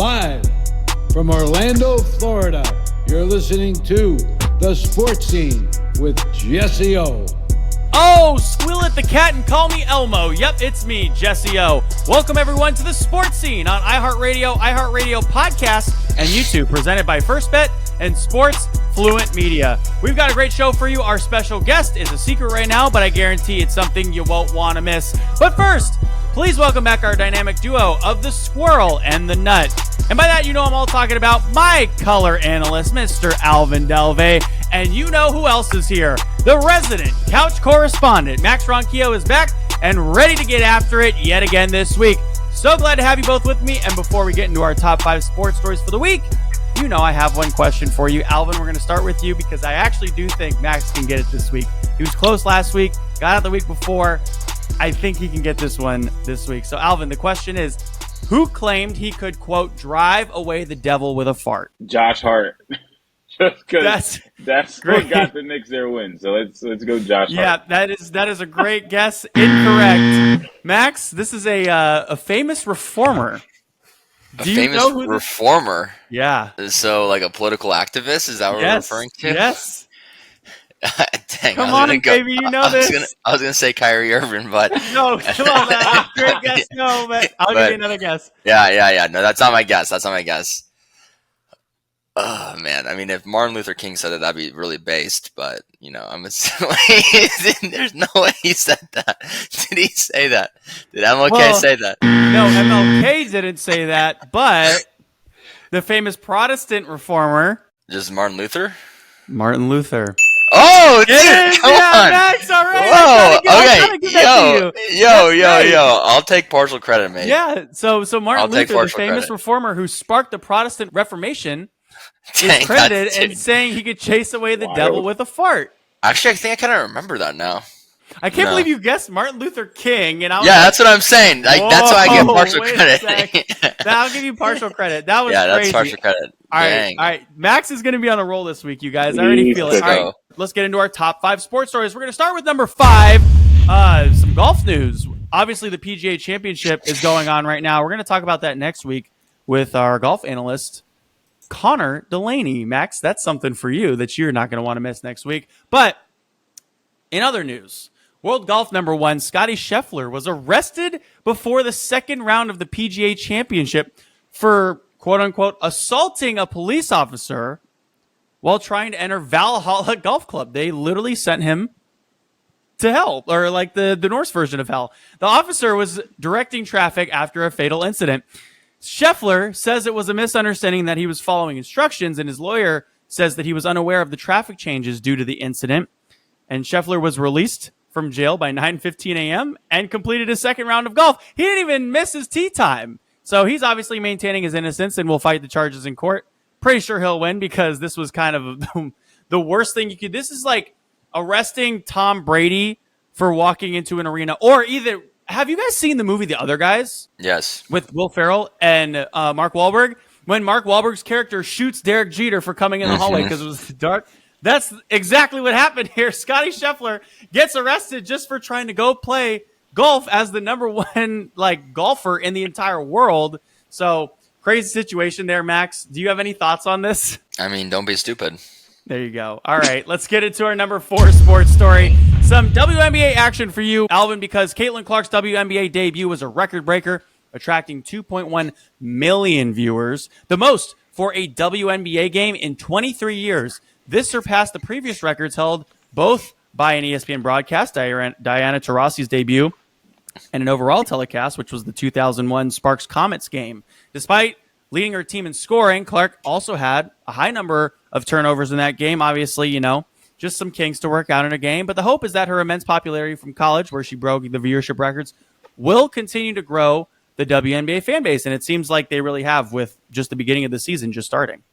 Live from Orlando, Florida, you're listening to The Sports Scene with Jesse Ough. Oh, squeal at the cat and call me Elmo. Yep, it's me, Jesse Ough. Welcome everyone to The Sports Scene on iHeartRadio, iHeartRadio Podcasts, and YouTube, presented by First Bet and Sports Fluent Media. We've got a great show for you. Our special guest is a secret right now, but I guarantee it's something you won't want to miss. But first, please welcome back our dynamic duo of the Squirrel and the Nut. And by that, you know I'm all talking about my color analyst, Mr. Alvin Delvey. And you know who else is here. The resident couch correspondent, Max Ronquillo, is back and ready to get after it yet again this week. So glad to have you both with me. And before we get into our top 5 sports stories for the week, you know I have one question for you. Alvin, we're going to start with you because I actually do think Max can get it this week. He was close last week, got out the week before. I think he can get this one this week. So, Alvin, the question is, who claimed he could, quote, drive away the devil with a fart? Josh Hart. Just because that's great. What got the Knicks their win. So let's go Josh Hart. Yeah, that is a great guess. Incorrect. Max, this is a famous reformer. Reformer? Yeah. So like a political activist? Is that what we're referring to? Yes. Dang, come on, baby, you know this. I was going to say Kyrie Irving, but... No, come on, man. Great guess. No, but I'll give you another guess. Yeah. No, that's not my guess. Oh, man. I mean, if Martin Luther King said it, that'd be really based, but, you know, I'm assuming there's no way he said that. Did he say that? Did MLK say that? No, MLK didn't say that, but the famous Protestant reformer... Just Martin Luther? Martin Luther. Oh, dude, come on. Max, all right. Whoa, okay. Yo. I'll take partial credit, mate. Yeah, so Martin Luther, the famous reformer who sparked the Protestant Reformation, is credited in saying he could chase away the devil with a fart. Actually, I think I kind of remember that now. I can't believe you guessed Martin Luther King. And that's what I'm saying. Like, that's why I get partial credit. I'll give you partial credit. That was crazy. That's partial credit. All right. Max is going to be on a roll this week, you guys. I already feel it. All right, let's get into our top 5 sports stories. We're going to start with number 5, some golf news. Obviously, the PGA Championship is going on right now. We're going to talk about that next week with our golf analyst, Connor Delaney. Max, that's something for you that you're not going to want to miss next week. But in other news, World Golf number 1, Scottie Scheffler, was arrested before the second round of the PGA Championship for, quote-unquote, assaulting a police officer while trying to enter Valhalla Golf Club. They literally sent him to hell, or like the Norse version of hell. The officer was directing traffic after a fatal incident. Scheffler says it was a misunderstanding that he was following instructions, and his lawyer says that he was unaware of the traffic changes due to the incident. And Scheffler was released from jail by 9:15 a.m. and completed his second round of golf. He didn't even miss his tee time. So he's obviously maintaining his innocence and will fight the charges in court. Pretty sure he'll win because this was kind of the worst thing you could. This is like arresting Tom Brady for walking into an arena. Or either, have you guys seen the movie The Other Guys? Yes. With Will Ferrell and Mark Wahlberg? When Mark Wahlberg's character shoots Derek Jeter for coming in the hallway because it was dark. That's exactly what happened here. Scottie Scheffler gets arrested just for trying to go play golf as the number 1 golfer in the entire world. So crazy situation there, Max. Do you have any thoughts on this? I mean, don't be stupid. There you go. All right, let's get into our number 4 sports story. Some WNBA action for you, Alvin, because Caitlin Clark's WNBA debut was a record breaker, attracting 2.1 million viewers, the most for a WNBA game in 23 years. This surpassed the previous records held both by an ESPN broadcast, Diana Taurasi's debut, and an overall telecast, which was the 2001 Sparks Comets game. Despite leading her team in scoring, Clark also had a high number of turnovers in that game. Obviously, just some kinks to work out in a game. But the hope is that her immense popularity from college, where she broke the viewership records, will continue to grow the WNBA fan base. And it seems like they really have with just the beginning of the season just starting.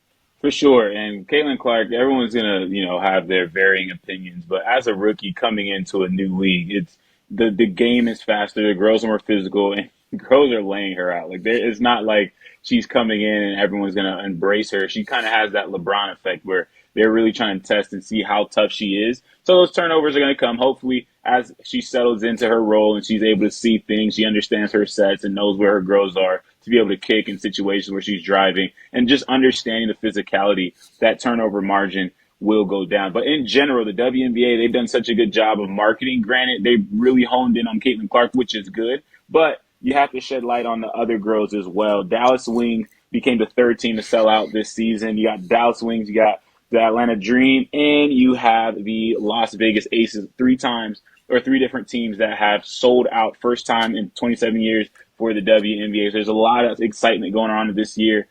For sure. And Caitlin Clark, everyone's going to, have their varying opinions. But as a rookie coming into a new league, it's the game is faster. The girls are more physical, and girls are laying her out. It's not like she's coming in and everyone's going to embrace her. She kind of has that LeBron effect where they're really trying to test and see how tough she is. So those turnovers are going to come. Hopefully, as she settles into her role and she's able to see things, she understands her sets and knows where her girls are. to be able to kick in situations where she's driving, and just understanding the physicality, that turnover margin will go down. But in general, the WNBA, they've done such a good job of marketing. Granted, they've really honed in on Caitlin Clark, which is good, but you have to shed light on the other girls as well. Dallas Wings became the third team to sell out this season. You got Dallas Wings, you got the Atlanta Dream, and you have the Las Vegas Aces, three different teams that have sold out first time in 27 years for the WNBA. So there's a lot of excitement going on this year.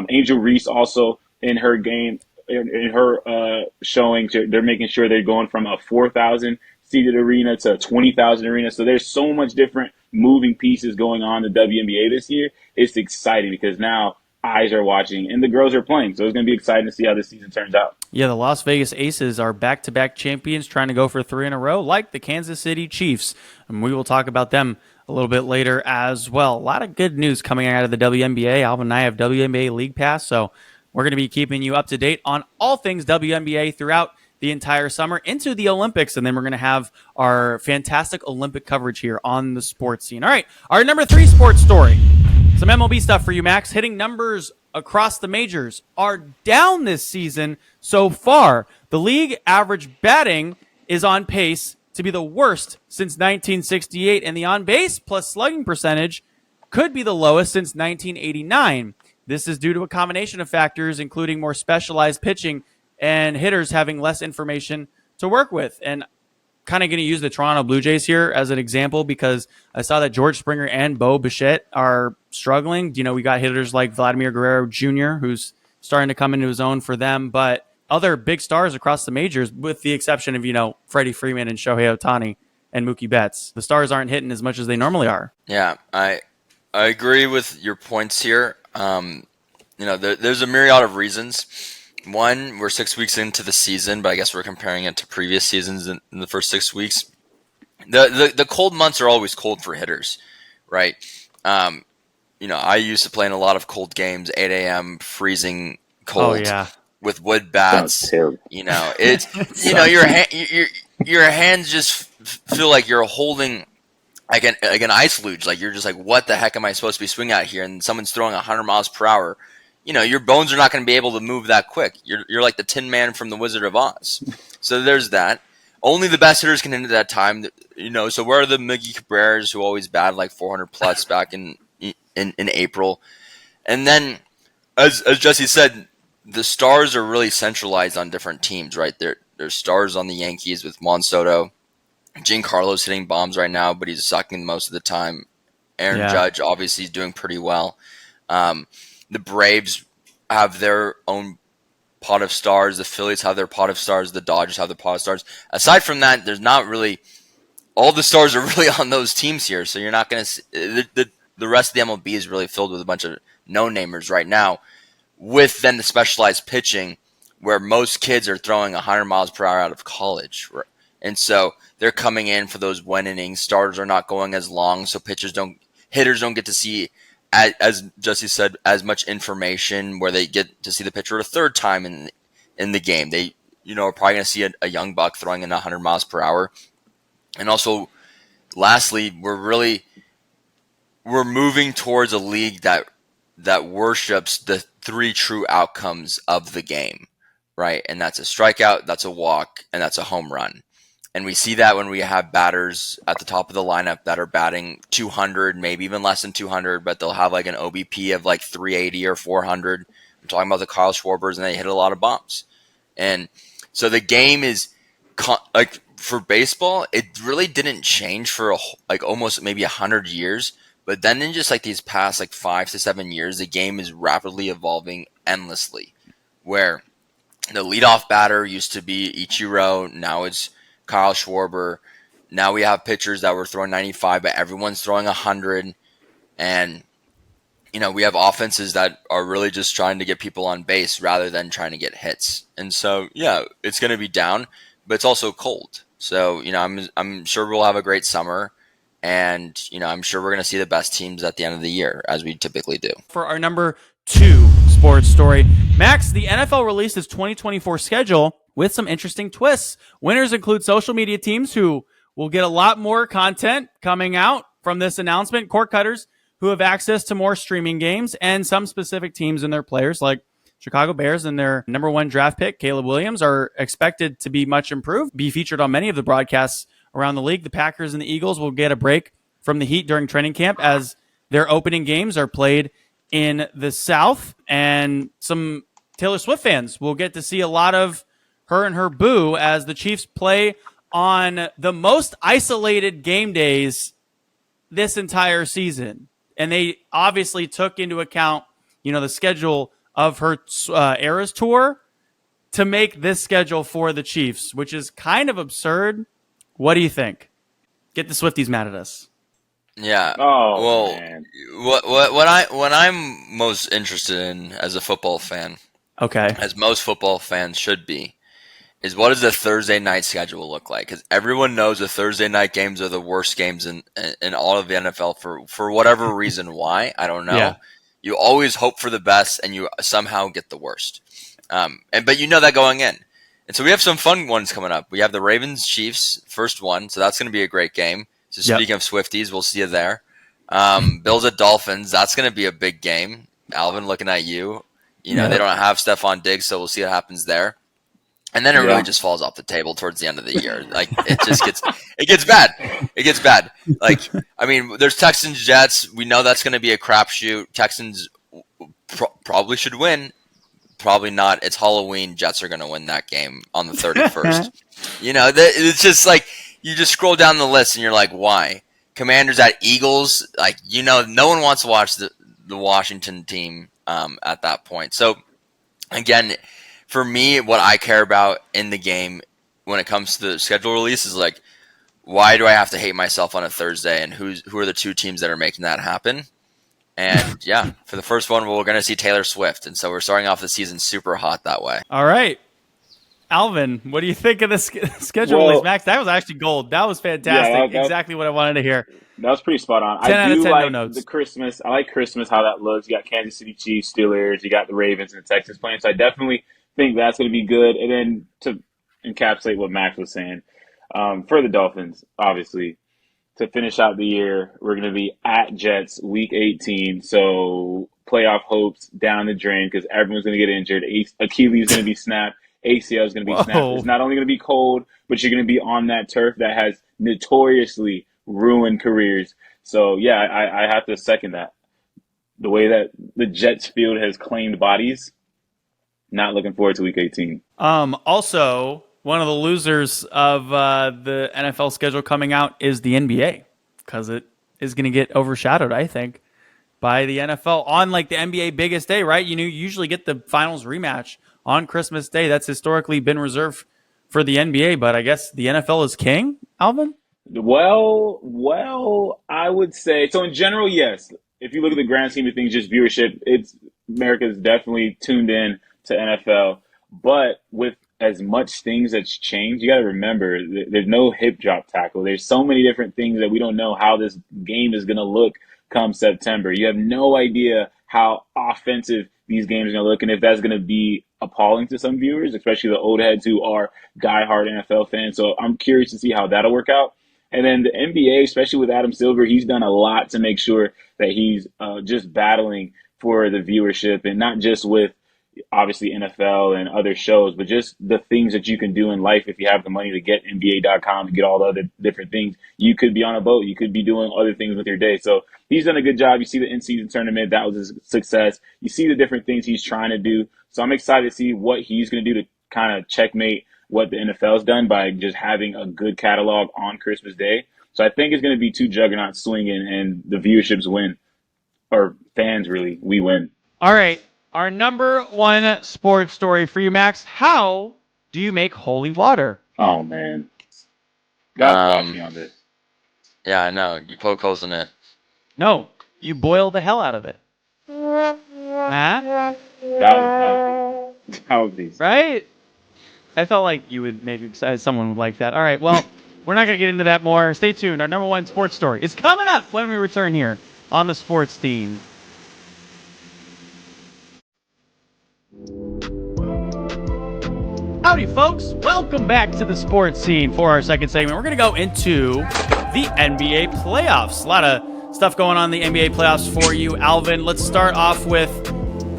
Angel Reese also in her game, in her showing, they're making sure they're going from a 4,000 seated arena to a 20,000 arena. So there's so much different moving pieces going on in the WNBA this year. It's exciting because now eyes are watching and the girls are playing. So it's going to be exciting to see how this season turns out. Yeah, the Las Vegas Aces are back-to-back champions trying to go for 3 in a row like the Kansas City Chiefs. And we will talk about them a little bit later as well. A lot of good news coming out of the WNBA. Alvin and I have WNBA League Pass, so we're going to be keeping you up to date on all things WNBA throughout the entire summer into the Olympics, and then we're going to have our fantastic Olympic coverage here on the sports scene. All right, our number 3 sports story. Some MLB stuff for you, Max. Hitting numbers across the majors are down this season so far. The league average batting is on pace to be the worst since 1968, and the on-base plus slugging percentage could be the lowest since 1989. This is due to a combination of factors, including more specialized pitching and hitters having less information to work with. And kind of going to use the Toronto Blue Jays here as an example because I saw that George Springer and Bo Bichette are struggling. You know, we got hitters like Vladimir Guerrero Jr., who's starting to come into his own for them, but other big stars across the majors, with the exception of, you know, Freddie Freeman and Shohei Ohtani and Mookie Betts. The stars aren't hitting as much as they normally are. Yeah, I agree with your points here. You know, there's a myriad of reasons. One, we're 6 weeks into the season, but I guess we're comparing it to previous seasons in the first 6 weeks. The cold months are always cold for hitters, right? You know, I used to play in a lot of cold games, 8 a.m., freezing cold. Oh, yeah. With wood bats. You know, it's you know, your hands just feel like you're holding like an ice luge. Like you're just like, what the heck am I supposed to be swinging at here? And someone's throwing 100 miles per hour. You know, your bones are not going to be able to move that quick. You're like the Tin Man from the Wizard of Oz. So there's that. Only the best hitters can hit at that time. You know, so where are the Miggy Cabreras who always batted like 400 plus back in April? And then, as Jesse said, the stars are really centralized on different teams, right? There's stars on the Yankees with Juan Soto. Giancarlo's hitting bombs right now, but he's sucking most of the time. Aaron Judge obviously is doing pretty well. The Braves have their own pot of stars. The Phillies have their pot of stars. The Dodgers have their pot of stars. Aside from that, there's not really – all the stars are really on those teams here, so you're not going to – the rest of the MLB is really filled with a bunch of no-namers right now, with then the specialized pitching where most kids are throwing 100 miles per hour out of college. And so they're coming in for those one innings. Starters are not going as long, so hitters don't get to see, as Jesse said, as much information where they get to see the pitcher a third time in the game. They, you know, are probably going to see a young buck throwing in 100 miles per hour. And also, lastly, we're moving towards a league that worships the 3 true outcomes of the game, right? And that's a strikeout, that's a walk, and that's a home run. And we see that when we have batters at the top of the lineup that are batting 200, maybe even less than 200, but they'll have like an OBP of like 380 or 400. I'm talking about the Kyle Schwarbers, and they hit a lot of bombs. And so the game is like for baseball, it really didn't change for like almost maybe 100 years. But then in just like these past like 5 to 7 years, the game is rapidly evolving endlessly, where the leadoff batter used to be Ichiro. Now it's Kyle Schwarber. Now we have pitchers that were throwing 95, but everyone's throwing 100. And, you know, we have offenses that are really just trying to get people on base rather than trying to get hits. And so, yeah, it's going to be down, but it's also cold. So, you know, I'm sure we'll have a great summer. And, you know, I'm sure we're going to see the best teams at the end of the year, as we typically do. For our number 2 sports story, Max, the NFL released its 2024 schedule with some interesting twists. Winners include social media teams who will get a lot more content coming out from this announcement. Cord cutters who have access to more streaming games, and some specific teams and their players, like Chicago Bears and their number 1 draft pick, Caleb Williams, are expected to be much improved, be featured on many of the broadcasts around the league. The Packers and the Eagles will get a break from the heat during training camp as their opening games are played in the South, and some Taylor Swift fans will get to see a lot of her and her boo as the Chiefs play on the most isolated game days this entire season. And they obviously took into account, the schedule of her Eras tour to make this schedule for the Chiefs, which is kind of absurd. What do you think? Get the Swifties mad at us. Yeah. Oh, well, man. what I'm most interested in as a football fan, okay, as most football fans should be, is what does the Thursday night schedule look like? Because everyone knows the Thursday night games are the worst games in all of the NFL for whatever reason. Why? I don't know. Yeah. You always hope for the best, and you somehow get the worst. But you know that going in. And so we have some fun ones coming up. We have the Ravens-Chiefs, first one, so that's going to be a great game. So speaking of Swifties, we'll see you there. Bills at Dolphins, that's going to be a big game. Alvin, looking at you. They don't have Stephon Diggs, so we'll see what happens there. And then it really just falls off the table towards the end of the year. Like it gets bad. It gets bad. Like, I mean, there's Texans Jets. We know that's going to be a crapshoot. Texans probably should win. Probably not. It's Halloween. Jets are going to win that game on the 31st. It's just like you just scroll down the list and you're like, why? Commanders at Eagles. Like, no one wants to watch the Washington team at that point. So again, for me, what I care about in the game when it comes to the schedule release is like, why do I have to hate myself on a Thursday, and who are the 2 teams that are making that happen? And yeah, for the first one, we're going to see Taylor Swift, and so we're starting off the season super hot that way. All right. Alvin, what do you think of the schedule release, Max? That was actually gold. That was fantastic. Yeah, exactly what I wanted to hear. That was pretty spot on. 10 out of 10, like no notes. the Christmas. I like Christmas, how that looks. You got Kansas City Chiefs, Steelers. You got the Ravens and the Texans playing. So I definitely think that's going to be good. And then to encapsulate what Max was saying, for the Dolphins, obviously, to finish out the year, we're going to be at Jets week 18. So playoff hopes down the drain because everyone's going to get injured. Achilles is going to be snapped. ACL is going to be snapped. It's not only going to be cold, but you're going to be on that turf that has notoriously ruined careers. So, yeah, I have to second that. The way that the Jets field has claimed bodies, not looking forward to week 18. Also, one of the losers of the NFL schedule coming out is the NBA because it is going to get overshadowed, I think, by the NFL on like the NBA biggest day, right? You usually get the finals rematch on Christmas Day. That's historically been reserved for the NBA, but I guess the NFL is king, Alvin? Well, I would say, so in general, yes. If you look at the grand scheme of things, just viewership, America's definitely tuned in to NFL. But with as much things that's changed, you got to remember there's no hip drop tackle. There's so many different things that we don't know how this game is going to look come September. You have no idea how offensive these games are going to look, and if that's going to be appalling to some viewers, especially the old heads who are diehard NFL fans. So I'm curious to see how that'll work out. And then the NBA, especially with Adam Silver, he's done a lot to make sure that he's just battling for the viewership, and not just with obviously NFL and other shows, but just the things that you can do in life if you have the money to get NBA.com to get all the other different things. You could be on a boat. You could be doing other things with your day. So he's done a good job. You see the in-season tournament. That was a success. You see the different things he's trying to do. So I'm excited to see what he's going to do to kind of checkmate what the NFL's done by just having a good catalog on Christmas Day. So I think it's going to be 2 juggernauts swinging, and the viewerships win. Or fans, really. We win. All right. Our number 1 sports story for you, Max. How do you make holy water? Oh, man. Got me on this. Yeah, I know. You poke holes in it. No. You boil the hell out of it. Huh? That was these. Right? I felt like you would maybe someone would like that. All right, well, we're not going to get into that more. Stay tuned. Our number 1 sports story is coming up when we return here on the Sports Scene. Howdy, folks. Welcome back to the Sports Scene for our second segment. We're going to go into the NBA playoffs. A lot of stuff going on in the NBA playoffs for you. Alvin, let's start off with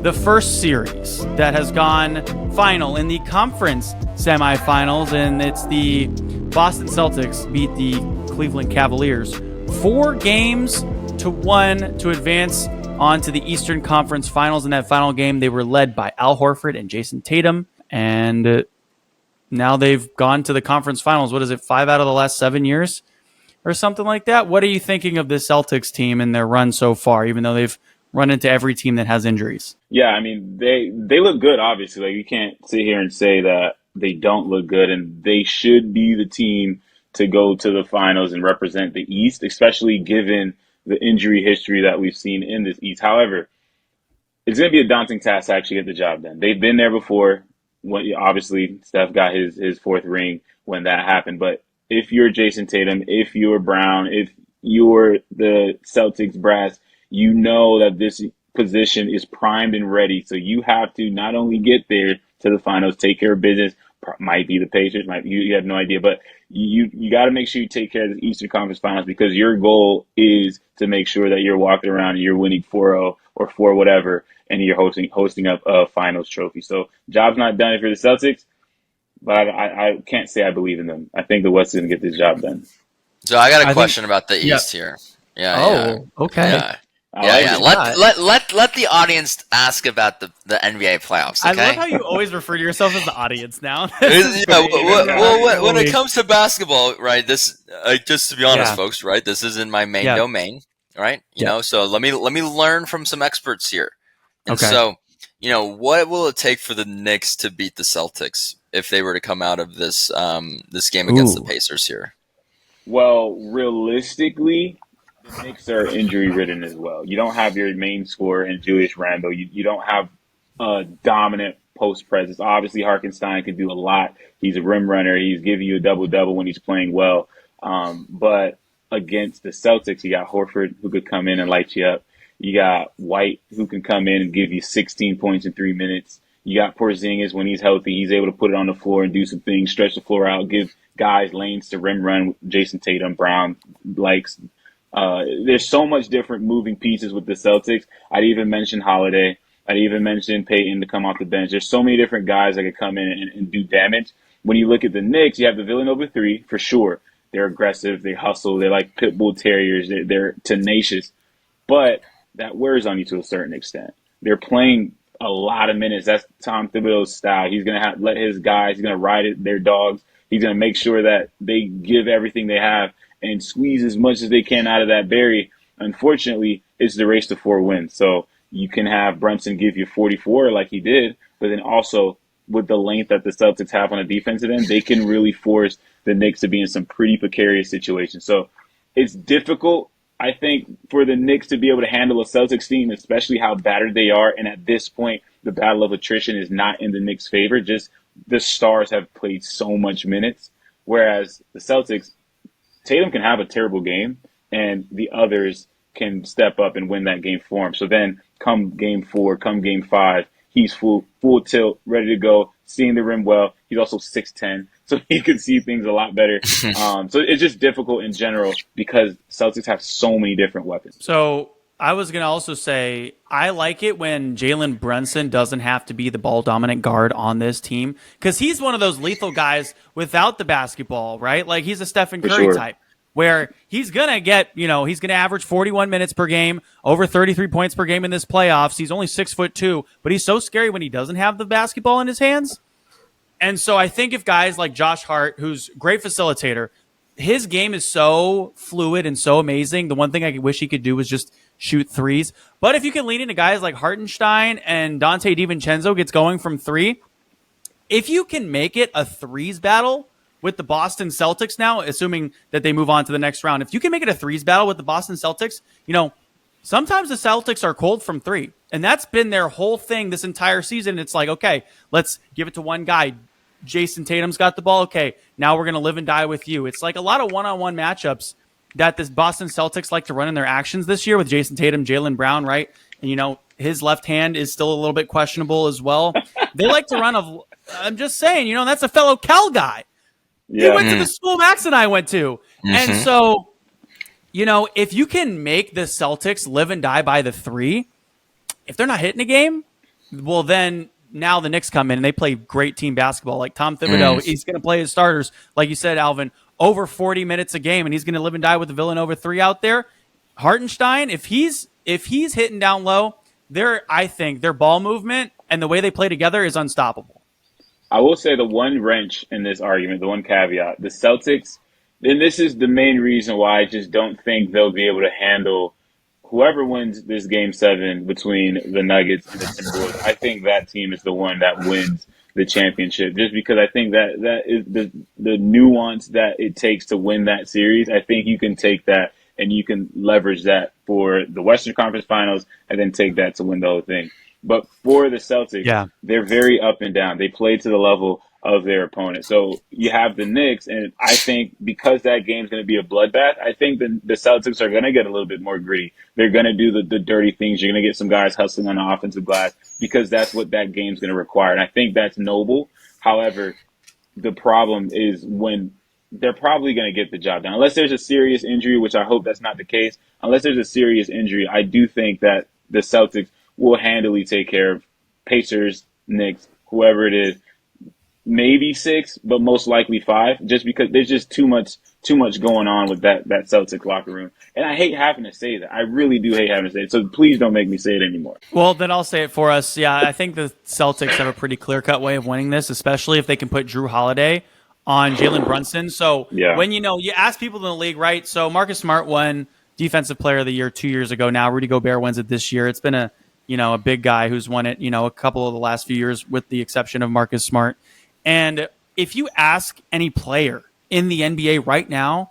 the first series that has gone final in the conference semifinals, and it's the Boston Celtics beat the Cleveland Cavaliers 4-1 to advance on to the Eastern Conference Finals. In that final game, they were led by Al Horford and Jason Tatum, and now they've gone to the conference finals. What is it, 5 out of the last 7 years or something like that? What are you thinking of this Celtics team and their run so far, even though they've run into every team that has injuries? Yeah, I mean, they look good, obviously. Like, you can't sit here and say that they don't look good, and they should be the team to go to the finals and represent the East, especially given the injury history that we've seen in this East. However, it's going to be a daunting task to actually get the job done. They've been there before. Obviously, Steph got his fourth ring when that happened. But if you're Jason Tatum, if you're Brown, if you're the Celtics brass, you know that this position is primed and ready. So you have to not only get there to the finals, take care of business. Might be the Pacers, you have no idea, but you got to make sure you take care of the Eastern Conference Finals, because your goal is to make sure that you're walking around and you're winning 4-0 or 4 whatever, and you're hosting up a finals trophy. So job's not done if you're the Celtics, but I can't say I believe in them. I think the West is going to get this job done. So I got a question about the East here. Yeah. Okay. Yeah. Let the audience ask about the NBA playoffs. Okay? I love how you always refer to yourself as the audience now. When it comes to basketball, right? This just to be honest, folks, right? This isn't my main domain, right? You know, so let me learn from some experts here. And so, what will it take for the Knicks to beat the Celtics if they were to come out of this game against the Pacers here? Well, realistically, the Knicks are injury-ridden as well. You don't have your main scorer in Julius Randle. You don't have a dominant post presence. Obviously, Hartenstein can do a lot. He's a rim runner. He's giving you a double-double when he's playing well. But against the Celtics, you got Horford, who could come in and light you up. You got White, who can come in and give you 16 points in 3 minutes. You got Porzingis, when he's healthy, he's able to put it on the floor and do some things, stretch the floor out, give guys lanes to rim run. Jason Tatum, Brown likes. There's so much different moving pieces with the Celtics. I'd even mention Holiday. I'd even mention Payton to come off the bench. There's so many different guys that could come in and do damage. When you look at the Knicks, you have the Villanova 3, for sure. They're aggressive. They hustle. They're like pit bull terriers. They're tenacious. But that wears on you to a certain extent. They're playing a lot of minutes. That's Tom Thibodeau's style. He's going to let his guys, he's going to ride it, their dogs. He's going to make sure that they give everything they have and squeeze as much as they can out of that berry. Unfortunately, it's the race to 4 wins. So you can have Brunson give you 44 like he did, but then also with the length that the Celtics have on the defensive end, they can really force the Knicks to be in some pretty precarious situations. So it's difficult, I think, for the Knicks to be able to handle a Celtics team, especially how battered they are. And at this point, the battle of attrition is not in the Knicks' favor. Just the stars have played so much minutes, whereas the Celtics, Tatum can have a terrible game, and the others can step up and win that game for him. So then come game 4, come game 5, he's full tilt, ready to go, seeing the rim well. He's also 6'10", so he can see things a lot better. So it's just difficult in general because Celtics have so many different weapons. So I was going to also say, I like it when Jalen Brunson doesn't have to be the ball-dominant guard on this team, because he's one of those lethal guys without the basketball, right? Like, he's a Stephen Curry type, where he's going to get, he's going to average 41 minutes per game, over 33 points per game in this playoffs. He's only 6'2", but he's so scary when he doesn't have the basketball in his hands. And so I think if guys like Josh Hart, who's a great facilitator, his game is so fluid and so amazing. The one thing I wish he could do was just shoot threes. But if you can lean into guys like Hartenstein and Dante DiVincenzo gets going from 3, if you can make it a threes battle with the Boston Celtics now, assuming that they move on to the next round, if you can make it a threes battle with the Boston Celtics, sometimes the Celtics are cold from 3. And that's been their whole thing this entire season. It's like, okay, let's give it to one guy. Jason Tatum's got the ball. Okay, now we're going to live and die with you. It's like a lot of one-on-one matchups that this Boston Celtics like to run in their actions this year with Jason Tatum, Jaylen Brown, right? And, his left hand is still a little bit questionable as well. They like to run I'm just saying, that's a fellow Cal guy. Yeah. He went to the school Max and I went to. Mm-hmm. And so if you can make the Celtics live and die by the 3, if they're not hitting a game, well, then now the Knicks come in and they play great team basketball. Like Tom Thibodeau, he's going to play his starters, like you said, Alvin, over 40 minutes a game, and he's going to live and die with the Villanova 3 out there. Hartenstein, if he's hitting down low, I think their ball movement and the way they play together is unstoppable. I will say the one wrench in this argument, the one caveat, the Celtics, and this is the main reason why I just don't think they'll be able to handle whoever wins this game 7 between the Nuggets and the Timberwolves. I think that team is the one that wins the championship, just because I think that is the nuance that it takes to win that series. I think you can take that and you can leverage that for the Western Conference Finals and then take that to win the whole thing. But for the Celtics, they're very up and down. They play to the level of their opponent. So you have the Knicks, and I think because that game's going to be a bloodbath, I think the Celtics are going to get a little bit more gritty. They're going to do the dirty things. You're going to get some guys hustling on the offensive glass because that's what that game's going to require. And I think that's noble. However, the problem is when they're probably going to get the job done. Unless there's a serious injury, which I hope that's not the case. Unless there's a serious injury, I do think that the Celtics will handily take care of Pacers, Knicks, whoever it is. Maybe 6, but most likely 5, just because there's just too much going on with that Celtics locker room. And I hate having to say that. I really do hate having to say it. So please don't make me say it anymore. Well, then I'll say it for us. Yeah, I think the Celtics have a pretty clear-cut way of winning this, especially if they can put Drew Holiday on Jalen Brunson. So when you ask people in the league, right? So Marcus Smart won Defensive Player of the Year 2 years ago now. Rudy Gobert wins it this year. It's been a big guy who's won it, a couple of the last few years with the exception of Marcus Smart. And if you ask any player in the NBA right now,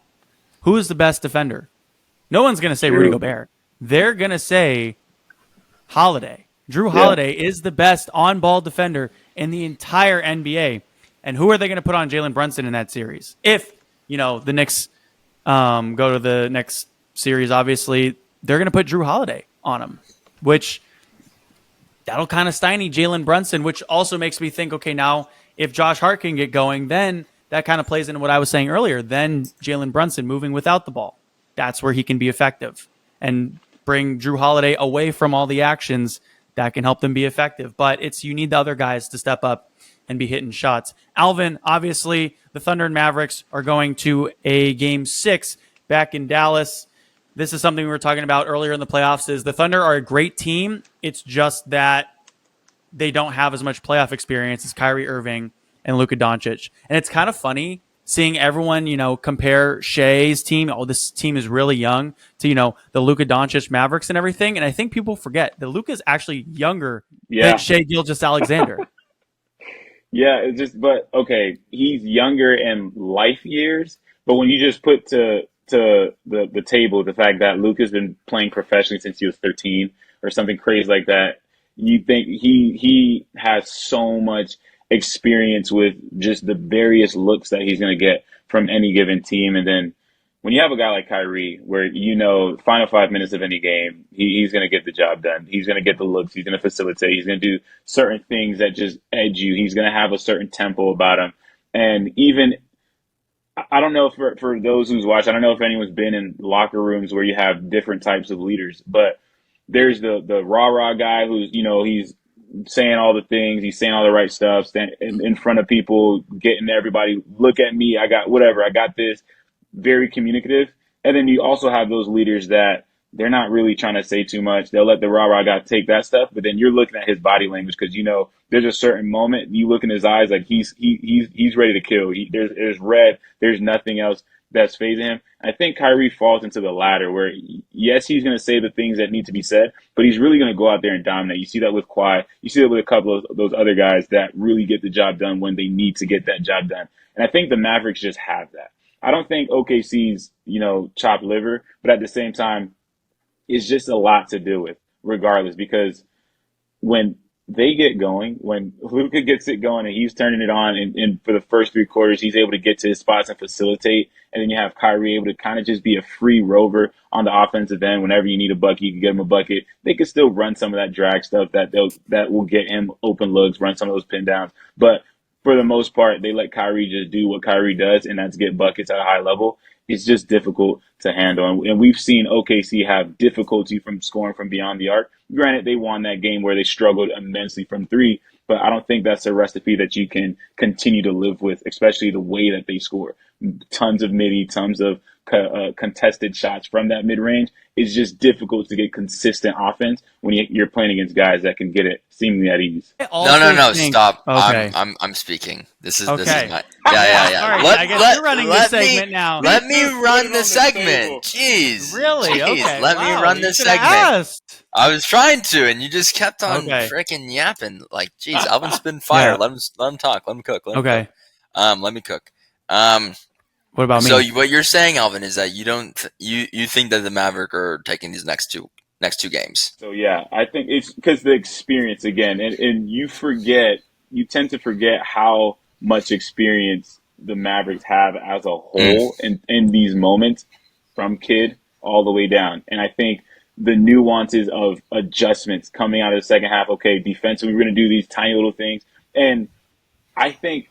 who is the best defender? No one's going to say Rudy Gobert. They're going to say Holiday. Drew Holiday is the best on-ball defender in the entire NBA. And who are they going to put on Jalen Brunson in that series? If, the Knicks go to the next series, obviously, they're going to put Drew Holiday on him, which that'll kind of stymie Jalen Brunson, which also makes me think, okay, now if Josh Hart can get going, then that kind of plays into what I was saying earlier. Then Jalen Brunson moving without the ball. That's where he can be effective and bring Drew Holiday away from all the actions that can help them be effective. But you need the other guys to step up and be hitting shots. Alvin, obviously, the Thunder and Mavericks are going to a Game 6 back in Dallas. This is something we were talking about earlier in the playoffs, is the Thunder are a great team. It's just that they don't have as much playoff experience as Kyrie Irving and Luka Doncic. And it's kind of funny seeing everyone, compare Shea's team. Oh, this team is really young to, the Luka Doncic Mavericks and everything. And I think people forget that Luka's actually younger than Shea Gilgeous-Alexander. But okay, he's younger in life years. But when you just put to the table the fact that Luka's been playing professionally since he was 13 or something crazy like that, you think he has so much experience with just the various looks that he's going to get from any given team. And then when you have a guy like Kyrie, where final 5 minutes of any game, he's going to get the job done. He's going to get the looks. He's going to facilitate. He's going to do certain things that just edge you. He's going to have a certain tempo about him. And even, I don't know for those who's watched, I don't know if anyone's been in locker rooms where you have different types of leaders, but there's the rah-rah guy who's, he's saying all the things, he's saying all the right stuff, standing in front of people, getting everybody, look at me, I got this, very communicative. And then you also have those leaders that they're not really trying to say too much. They'll let the rah-rah guy take that stuff, but then you're looking at his body language because, there's a certain moment, you look in his eyes like he's ready to kill. There's red, there's nothing else that's phasing him. I think Kyrie falls into the latter where, yes, he's going to say the things that need to be said, but he's really going to go out there and dominate. You see that with Kawhi. You see that with a couple of those other guys that really get the job done when they need to get that job done. And I think the Mavericks just have that. I don't think OKC's, chopped liver, but at the same time, it's just a lot to deal with regardless, because when they get going, when Luka gets it going and he's turning it on and for the first 3 quarters, he's able to get to his spots and facilitate. And then you have Kyrie able to kind of just be a free rover on the offensive end. Whenever you need a bucket, you can get him a bucket. They can still run some of that drag stuff that will get him open looks, run some of those pin downs. But for the most part, they let Kyrie just do what Kyrie does, and that's get buckets at a high level. it's just difficult to handle. And we've seen OKC have difficulty from scoring from beyond the arc. Granted, they won that game where they struggled immensely from three, but I don't think that's a recipe that you can continue to live with, especially the way that they score. Tons of midi, tons of contested shots from that mid range. It's just difficult to get consistent offense when you're playing against guys that can get it seemingly at ease. No, stop. Okay. I'm speaking. This is Okay. this is my yeah. All right, I guess you're running this segment now. Let me run the segment. Jeez. Really? Jeez, Okay. let me run this segment. Asked. I was trying to, and you just kept on freaking yapping. Like, geez, Alvin's been fired. Yeah. Let him talk. Let him cook. Let me cook. What about me? So what you're saying, Alvin, is that you think that the Maverick are taking these next two games? So yeah, I think it's because the experience again, and you tend to forget how much experience the Mavericks have as a whole in these moments, from kid all the way down. And I think the nuances of adjustments coming out of the second half. Okay, defensively, we're going to do these tiny little things, and I think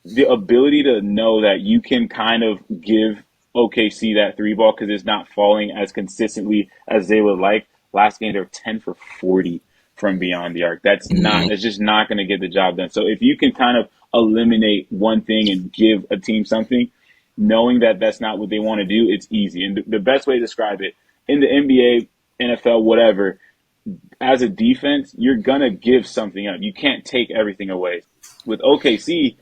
the ability to know that you can kind of give OKC that three ball because it's not falling as consistently as they would like. Last game, they were 10 for 40 from beyond the arc. That's just not going to get the job done. So if you can kind of eliminate one thing and give a team something, knowing that that's not what they want to do, it's easy. And the best way to describe it, in the NBA, NFL, whatever, as a defense, you're going to give something up. You can't take everything away. With OKC,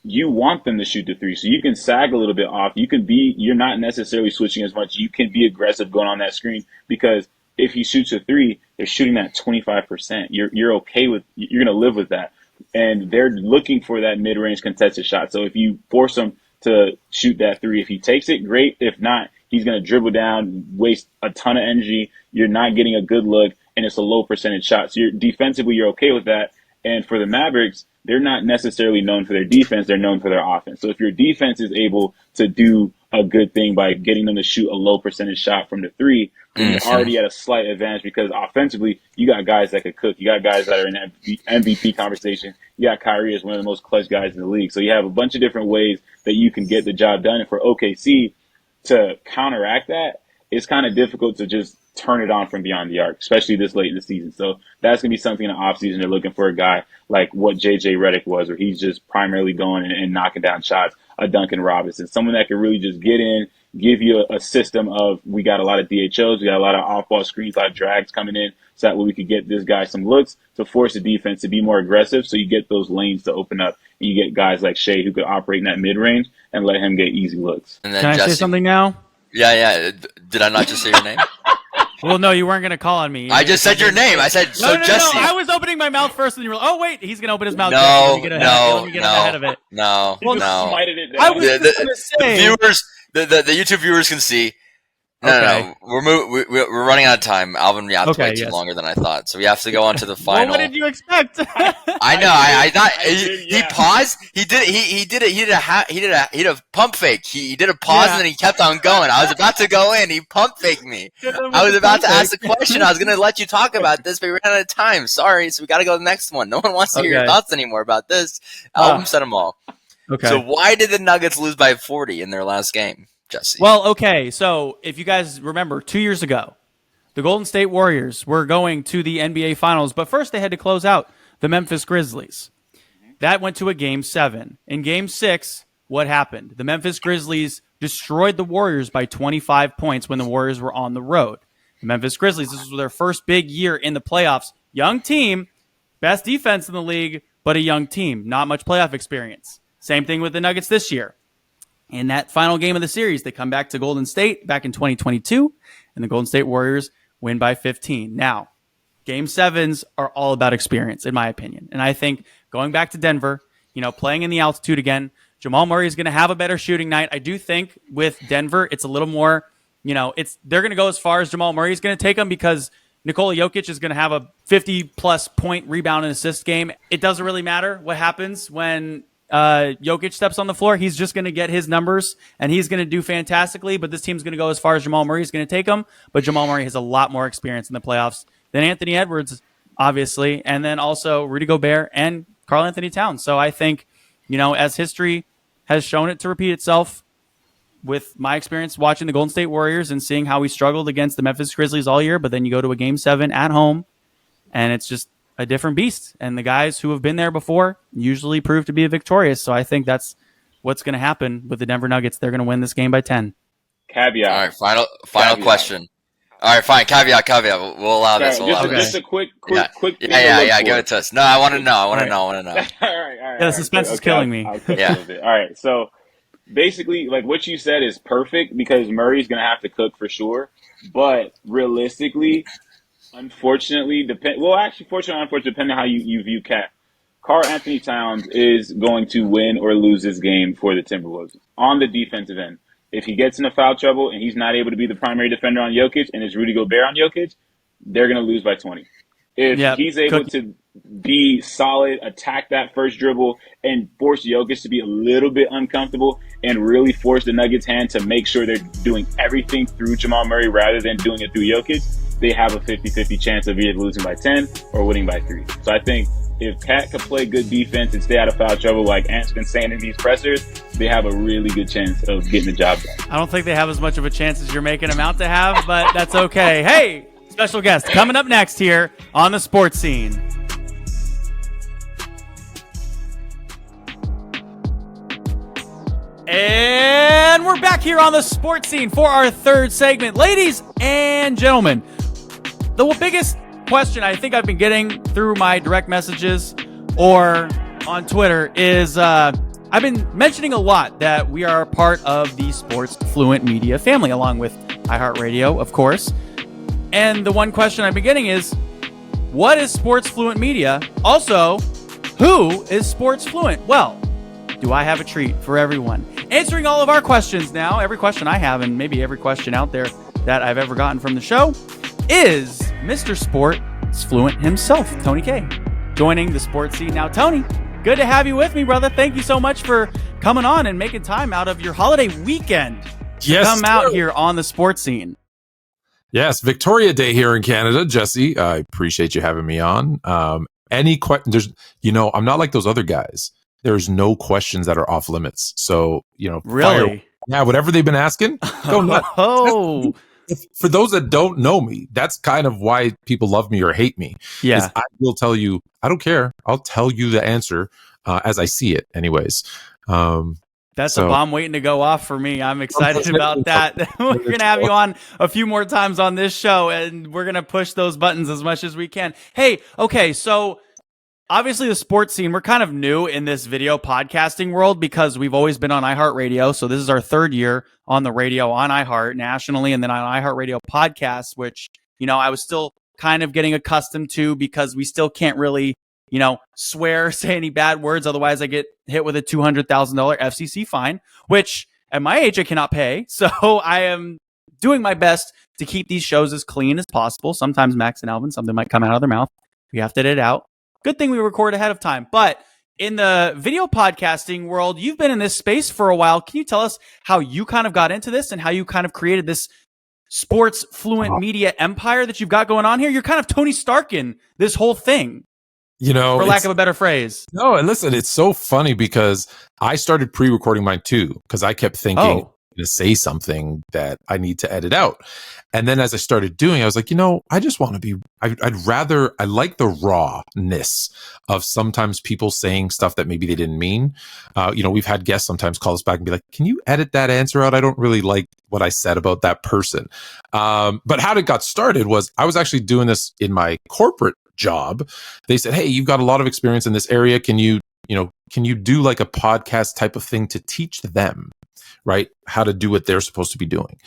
you want them to shoot the three, so you can sag a little bit off. You're not necessarily switching as much. You can be aggressive going on that screen, because if he shoots a three, they're shooting that 25%. You're okay with, you're going to live with that. And they're looking for that mid-range contested shot. So if you force him to shoot that three, if he takes it, great. If not, he's going to dribble down, waste a ton of energy. You're not getting a good look, and it's a low percentage shot. So defensively, you're okay with that. And for the Mavericks, they're not necessarily known for their defense. They're known for their offense. So if your defense is able to do a good thing by getting them to shoot a low percentage shot from the three, then you're already at a slight advantage, because offensively, you got guys that could cook. You got guys that are in MVP conversation. You got Kyrie as one of the most clutch guys in the league. So you have a bunch of different ways that you can get the job done. And for OKC to counteract that, it's kind of difficult to just turn it on from beyond the arc, especially this late in the season. So that's going to be something in the offseason. They're looking for a guy like what JJ Redick was, where he's just primarily going and knocking down shots, a Duncan Robinson, someone that can really just get in, give you a system of, we got a lot of DHOs, we got a lot of off-ball screens, a lot of drags coming in, so that way we could get this guy some looks to force the defense to be more aggressive, so you get those lanes to open up, and you get guys like Shea who could operate in that mid-range and let him get easy looks. And then Can I say something now? Yeah. Did I not just say your name? Well, no, you weren't going to call on me. I just said your name. I said, no, Jesse. I was opening my mouth first, and you were like, oh, wait, he's going to open his mouth. No. Let me get ahead of it. No. I was just going to say. The viewers, the YouTube viewers can see. No. We're running out of time. Alvin yapped way too longer than I thought, so we have to go on to the final. Well, what did you expect? I know. I thought he paused. He did a pump fake. He did a pause and then he kept on going. I was about to go in. He pump faked me. I was about to ask the question. I was going to let you talk about this, but we ran out of time. Sorry, so we got to go to the next one. No one wants to hear your thoughts anymore about this. Alvin said them all. Okay. So why did the Nuggets lose by 40 in their last game, Jesse? Well, okay, so if you guys remember, 2 years ago, the Golden State Warriors were going to the NBA Finals, but first they had to close out the Memphis Grizzlies. That went to a Game 7. In Game 6, what happened? The Memphis Grizzlies destroyed the Warriors by 25 points when the Warriors were on the road. The Memphis Grizzlies, this was their first big year in the playoffs. Young team, best defense in the league, but a young team, not much playoff experience. Same thing with the Nuggets this year. In that final game of the series, they come back to Golden State back in 2022, and the Golden State Warriors win by 15. Now, Game 7s are all about experience, in my opinion. And I think going back to Denver, playing in the altitude again, Jamal Murray is going to have a better shooting night. I do think with Denver, it's a little more, they're going to go as far as Jamal Murray is going to take them, because Nikola Jokic is going to have a 50-plus point rebound and assist game. It doesn't really matter what happens when Jokic steps on the floor. He's just going to get his numbers, and he's going to do fantastically, but this team's going to go as far as Jamal Murray is going to take them. But Jamal Murray has a lot more experience in the playoffs than Anthony Edwards, obviously, and then also Rudy Gobert and Karl Anthony Towns. So I think, as history has shown it to repeat itself, with my experience watching the Golden State Warriors and seeing how we struggled against the Memphis Grizzlies all year, but then you go to a Game 7 at home, and it's just a different beast. And the guys who have been there before usually prove to be victorious. So I think that's what's going to happen with the Denver Nuggets. They're going to win this game by 10. Caveat. All right, final question. All right, fine. Caveat. We'll allow this. Just a quick. Yeah. Give it to us. No, I want to know. All right. Yeah, the suspense is killing me. I'll cook a little bit. All right. So basically, like what you said is perfect because Murray's going to have to cook for sure. But realistically, unfortunately, unfortunately, depending on how you view Cat, Karl Anthony Towns is going to win or lose this game for the Timberwolves on the defensive end. If he gets into foul trouble and he's not able to be the primary defender on Jokic and it's Rudy Gobert on Jokic, they're going to lose by 20. If he's able to be solid, attack that first dribble, and force Jokic to be a little bit uncomfortable and really force the Nuggets' hand to make sure they're doing everything through Jamal Murray rather than doing it through Jokic, they have a 50-50 chance of either losing by 10 or winning by 3. So I think if Cat could play good defense and stay out of foul trouble like Ant's been saying in these pressers, they have a really good chance of getting the job done. I don't think they have as much of a chance as you're making them out to have, but that's okay. Hey, special guest coming up next here on the Sports Scene. And we're back here on the Sports Scene for our third segment. Ladies and gentlemen, the biggest question I think I've been getting through my direct messages or on Twitter is I've been mentioning a lot that we are a part of the Sports Fluent Media family, along with iHeartRadio, of course. And the one question I've been getting is, what is Sports Fluent Media? Also, who is Sports Fluent? Well, do I have a treat for everyone? Answering all of our questions now, every question I have, and maybe every question out there that I've ever gotten from the show, is Mr. Sports Fluent himself, Tony K, joining the Sports Scene. Now, Tony, good to have you with me, brother. Thank you so much for coming on and making time out of your holiday weekend to come out here on the Sports Scene. Yes, Victoria Day here in Canada, Jesse. I appreciate you having me on. Any question? There's, I'm not like those other guys. There's no questions that are off limits. So, really, whatever they've been asking, go nuts. Oh. For those that don't know me, that's kind of why people love me or hate me. Yeah. I will tell you, I don't care. I'll tell you the answer as I see it anyways. That's a bomb waiting to go off for me. I'm excited about that. We're going to have you on a few more times on this show, and we're going to push those buttons as much as we can. Hey, okay, so obviously the Sports Scene, we're kind of new in this video podcasting world because we've always been on iHeartRadio. So this is our third year on the radio on iHeart nationally, and then on iHeartRadio podcasts, which, I was still kind of getting accustomed to because we still can't really, swear, say any bad words. Otherwise I get hit with a $200,000 FCC fine, which at my age I cannot pay. So I am doing my best to keep these shows as clean as possible. Sometimes Max and Alvin, something might come out of their mouth. We have to edit it out. Good thing we record ahead of time. But in the video podcasting world, you've been in this space for a while. Can you tell us how you kind of got into this and how you kind of created this sports fluent media empire that you've got going on here? You're kind of Tony Stark in this whole thing, for lack of a better phrase. No, and listen, it's so funny because I started pre-recording mine too because I kept thinking to say something that I need to edit out. And then as I started doing, I was like, I just want to be, I like the rawness of sometimes people saying stuff that maybe they didn't mean. We've had guests sometimes call us back and be like, can you edit that answer out? I don't really like what I said about that person. But how it got started was I was actually doing this in my corporate job. They said, hey, you've got a lot of experience in this area. Can you do like a podcast type of thing to teach them? Right, how to do what they're supposed to be doing.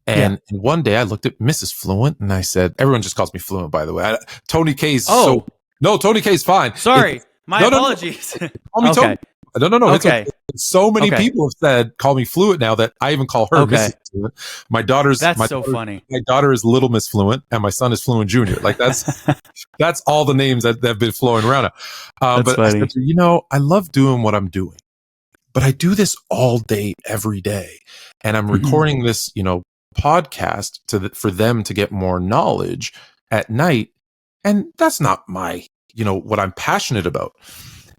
And one day I looked at Mrs. Fluent and I said, everyone just calls me Fluent, by the way. Tony K's. No, Tony K's fine. Sorry, my apologies. Call me Tony. No. Okay. So many people have said, call me Fluent now that I even call her Mrs. Fluent. My daughter's funny. My daughter is Little Miss Fluent and my son is Fluent Jr. Like that's all the names that have been flowing around. But funny. I said, I love doing what I'm doing. But I do this all day, every day. And I'm recording this, podcast for them to get more knowledge at night. And that's not my, what I'm passionate about.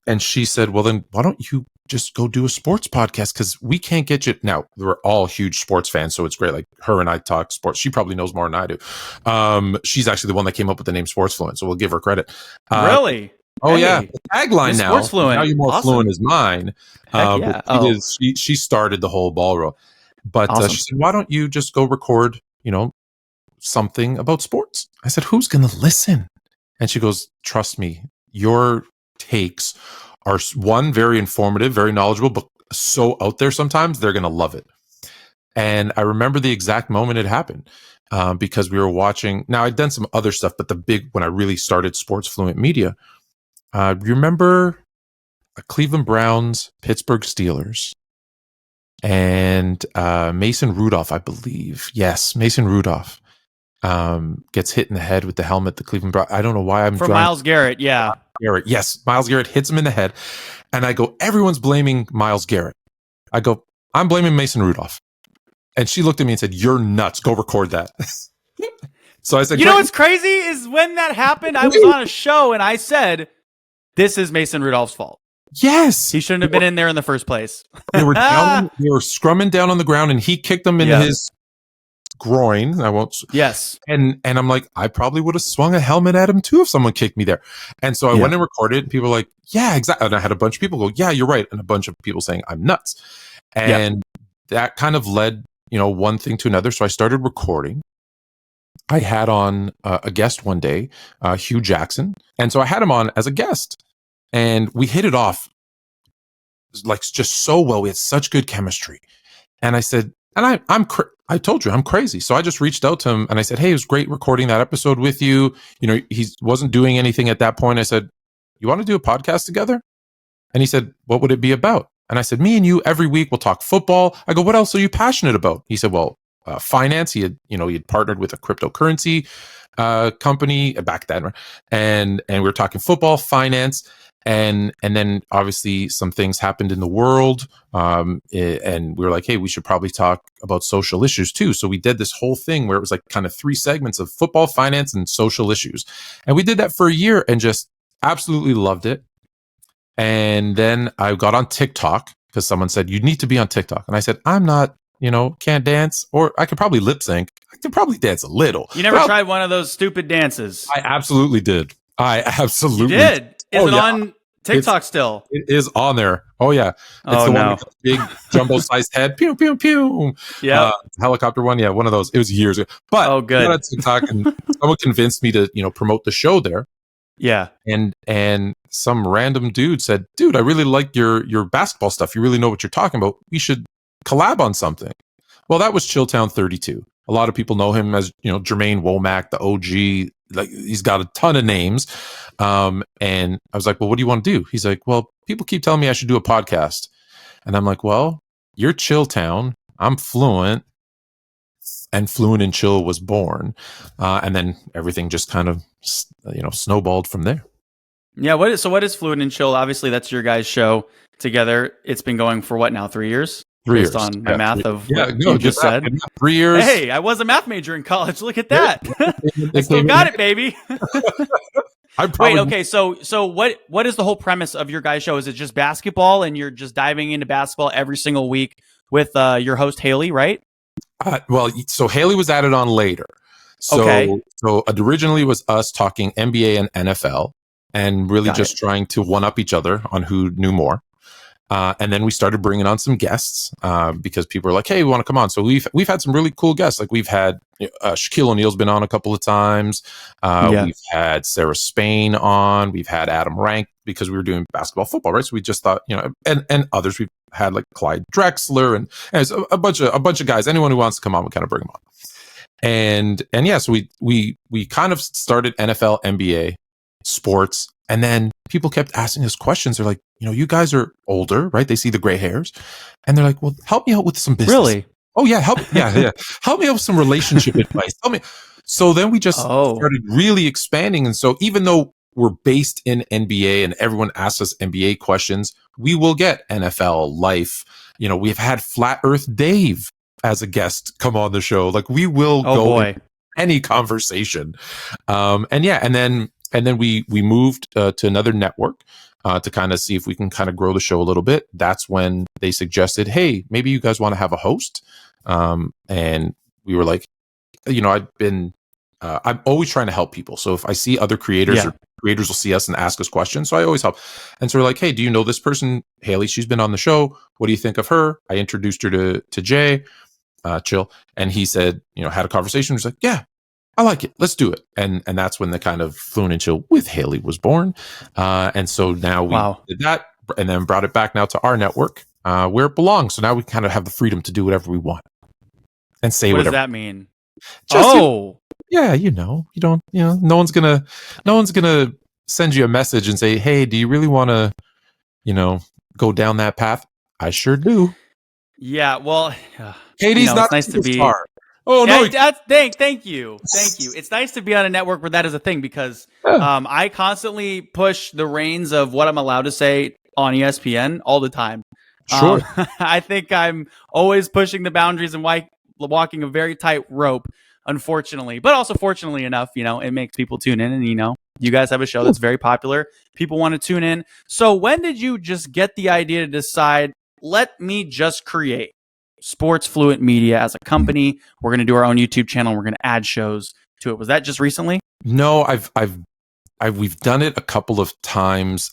And she said, well, then why don't you just go do a sports podcast? Because we can't get you. Now, we're all huge sports fans, so it's great. Like her and I talk sports. She probably knows more than I do. She's actually the one that came up with the name Sports Fluent, so we'll give her credit. Really? Oh, yeah. The tagline now. Sports Fluent. Now you're more fluent is mine. Yeah. She started the whole ball roll. But she said, why don't you just go record, something about sports? I said, who's going to listen? And she goes, trust me, your takes are, one, very informative, very knowledgeable, but so out there sometimes they're going to love it. And I remember the exact moment it happened because we were watching. Now, I'd done some other stuff, but when I really started Sports Fluent Media, you remember Cleveland Browns, Pittsburgh Steelers, and Mason Rudolph, I believe. Yes, Mason Rudolph gets hit in the head with the helmet. The Cleveland Browns. I don't know why I'm for Myles Garrett. Yeah, Garrett. Yes, Myles Garrett hits him in the head, and I go, everyone's blaming Myles Garrett. I go, I'm blaming Mason Rudolph, and she looked at me and said, "You're nuts. Go record that." So I said, "You know what's crazy is when that happened, I was on a show and I said, this is Mason Rudolph's fault." Yes, he shouldn't have been in there in the first place. They were scrumming down on the ground, and he kicked them into his groin. I won't. Yes, and I'm like, I probably would have swung a helmet at him too if someone kicked me there. And so I went and recorded. And people were like, "Yeah, exactly." And I had a bunch of people go, "Yeah, you're right," and a bunch of people saying I'm nuts. And that kind of led, one thing to another. So I started recording. I had on a guest one day, Hugh Jackson, and so I had him on as a guest. And we hit it off like just so well. We had such good chemistry. And I said, and I told you I'm crazy. So I just reached out to him and I said, "Hey, it was great recording that episode with you." He wasn't doing anything at that point. I said, "You want to do a podcast together?" And he said, "What would it be about?" And I said, "Me and you every week we'll talk football." I go, "What else are you passionate about?" He said, "Well, finance." He had partnered with a cryptocurrency company back then, and we were talking football, finance. And then obviously some things happened in the world, and we were like, hey, we should probably talk about social issues too. So we did this whole thing where it was like kind of 3 segments of football, finance, and social issues. And we did that for a year and just absolutely loved it. And then I got on TikTok because someone said, you need to be on TikTok. And I said, I'm not, can't dance, or I could probably lip sync. I could probably dance a little. You never tried one of those stupid dances? I absolutely did. You did. Is it on TikTok still? It is on there. Oh, yeah. It's one with the big jumbo-sized head. Pew, pew, pew. Yeah. Helicopter one. Yeah, one of those. It was years ago. But good. On TikTok, and someone convinced me to, promote the show there. Yeah. And some random dude said, dude, I really like your basketball stuff. You really know what you're talking about. We should collab on something. Well, that was Chilltown 32. A lot of people know him as, Jermaine Womack, the OG. Like, he's got a ton of names. And I was like, well, what do you want to do? He's like, well, people keep telling me I should do a podcast. And I'm like, well, you're Chilltown. I'm Fluent. And Fluent and Chill was born. And then everything just kind of, snowballed from there. Yeah. What is Fluent and Chill? Obviously, that's your guys' show together. It's been going for what now? 3 years? 3 years. Based on my math of what you just said. 3 years. Hey, I was a math major in college. Look at that. I still got it, baby. Wait, okay. So what is the whole premise of your guys' show? Is it just basketball and you're just diving into basketball every single week with your host, Haley, right? So Haley was added on later. So it originally was us talking NBA and NFL and really trying to one-up each other on who knew more. And then we started bringing on some guests because people were like, hey, we want to come on. So we've had some really cool guests. Like we've had Shaquille O'Neal's been on a couple of times. We've had Sarah Spain on. We've had Adam Rank because we were doing basketball, football, right? So we just thought, and others. We've had like Clyde Drexler and a bunch of guys. Anyone who wants to come on, we kind of bring them on. And yeah, so we kind of started NFL, NBA, sports. And then people kept asking us questions. They're like, you guys are older, right? They see the gray hairs. And they're like, well, help me out with some business. Really? Oh, yeah. Help me out with some relationship advice. Help me. So then we just started really expanding. And so even though we're based in NBA and everyone asks us NBA questions, we will get NFL, life. We've had Flat Earth Dave as a guest come on the show. Like we will go in any conversation. And then we moved to another network to kind of see if we can kind of grow the show a little bit. That's when they suggested, hey, maybe you guys want to have a host. And we were like, I'm always trying to help people. So if I see other creators or creators will see us and ask us questions, so I always help. And so we're like, hey, do you know this person? Haley, she's been on the show. What do you think of her? I introduced her to Jay, Chill. And he said, had a conversation. He was like, yeah, I like it. Let's do it. And that's when the kind of Fluent and Chill with Haley was born. And so now we did that and then brought it back now to our network where it belongs. So now we kind of have the freedom to do whatever we want and say whatever. What does that mean? Just, you don't, no one's gonna send you a message and say, hey, do you really want to, go down that path? I sure do. Yeah. Well, Katie's not nice to be. Oh no! Thank you. It's nice to be on a network where that is a thing because I constantly push the reins of what I'm allowed to say on ESPN all the time. Sure. I think I'm always pushing the boundaries and walking a very tight rope, unfortunately, but also fortunately enough, it makes people tune in, and you guys have a show that's very popular. People want to tune in. So when did you just get the idea to decide, let me just create Sports Fluent Media as a company? We're going to do our own YouTube channel. We're going to add shows to it. Was that just recently? No, we've done it a couple of times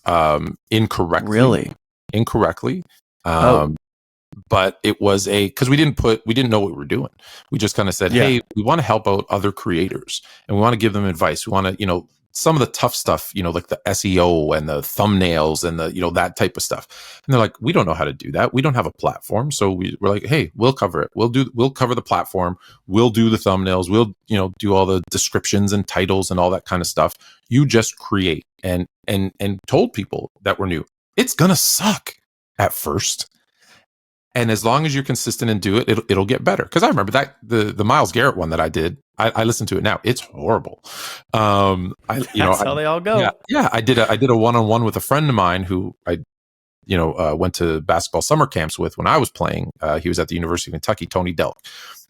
incorrectly. Really? Incorrectly. But it was because we didn't know what we were doing. We just kind of said, hey, we want to help out other creators and we want to give them advice. We want to, some of the tough stuff, like the SEO and the thumbnails and the, that type of stuff. And they're like, we don't know how to do that. We don't have a platform. So we're like, hey, we'll cover it. We'll cover the platform. We'll do the thumbnails. We'll, do all the descriptions and titles and all that kind of stuff. You just create and told people that were new. It's going to suck at first. And as long as you're consistent and do it, it'll get better. Because I remember that the Myles Garrett one that I did. I listen to it now. It's horrible. That's how they all go. Yeah. I did a one-on-one with a friend of mine who I went to basketball summer camps with when I was playing. He was at the University of Kentucky, Tony Delk,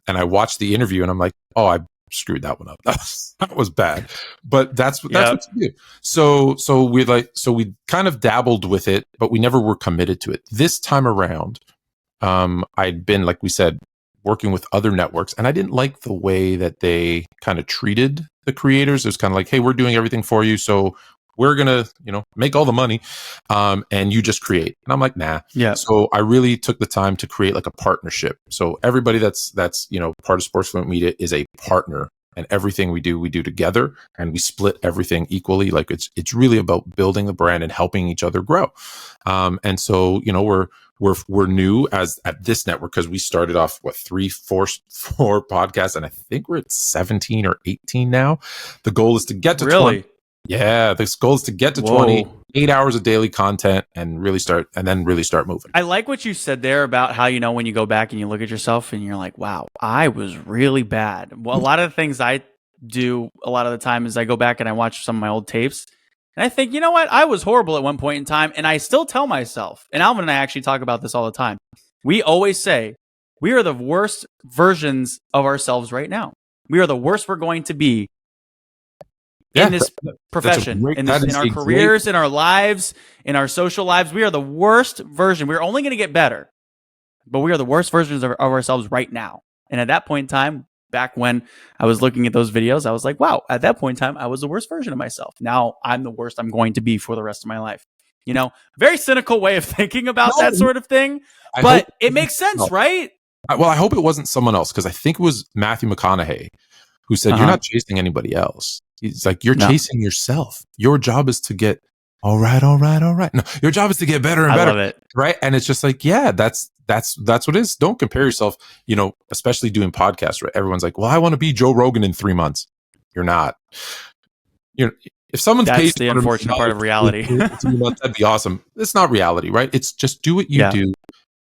and I watched the interview and I'm like, oh, I screwed that one up. That was bad. But that's what you do. So we kind of dabbled with it, but we never were committed to it. This time around. I'd been, like we said, working with other networks, and I didn't like the way that they kind of treated the creators. It was kind of like, hey, we're doing everything for you, so we're gonna, make all the money, and you just create. And I'm like, nah. Yeah. So I really took the time to create like a partnership. So everybody that's part of Sports Fluent Media is a partner. And everything we do together, and we split everything equally. Like it's really about building the brand and helping each other grow. And so we're new at this network because we started off 4 podcasts, and I think we're at 17 or 18 now. The goal is to get to 20. Yeah, the goal is to get to 28 hours of daily content and really start moving. I like what you said there about how, when you go back and you look at yourself and you're like, wow, I was really bad. Well, a lot of the things I do a lot of the time is I go back and I watch some of my old tapes and I think, you know what? I was horrible at one point in time. And I still tell myself, and Alvin and I actually talk about this all the time. We always say we are the worst versions of ourselves right now. We are the worst we're going to be in this profession, in our careers, in our lives, in our social lives. We are the worst version. We're only going to get better, but we are the worst versions of ourselves right now. And at that point in time, back when I was looking at those videos, I was like, wow, at that point in time, I was the worst version of myself. Now I'm the worst I'm going to be for the rest of my life. Very cynical way of thinking about that sort of thing, but it makes sense, right? Well, I hope it wasn't someone else, because I think it was Matthew McConaughey who said, you're not chasing anybody else. It's like, you're chasing yourself. Your job is to get all right. No, your job is to get better and better. I love it. Right. And it's just like, yeah, that's what it is. Don't compare yourself, especially doing podcasts, right? Everyone's like, well, I want to be Joe Rogan in 3 months. You're not. If someone's that's the unfortunate part of reality. 3 months, that'd be awesome. It's not reality, right? It's just do what you do.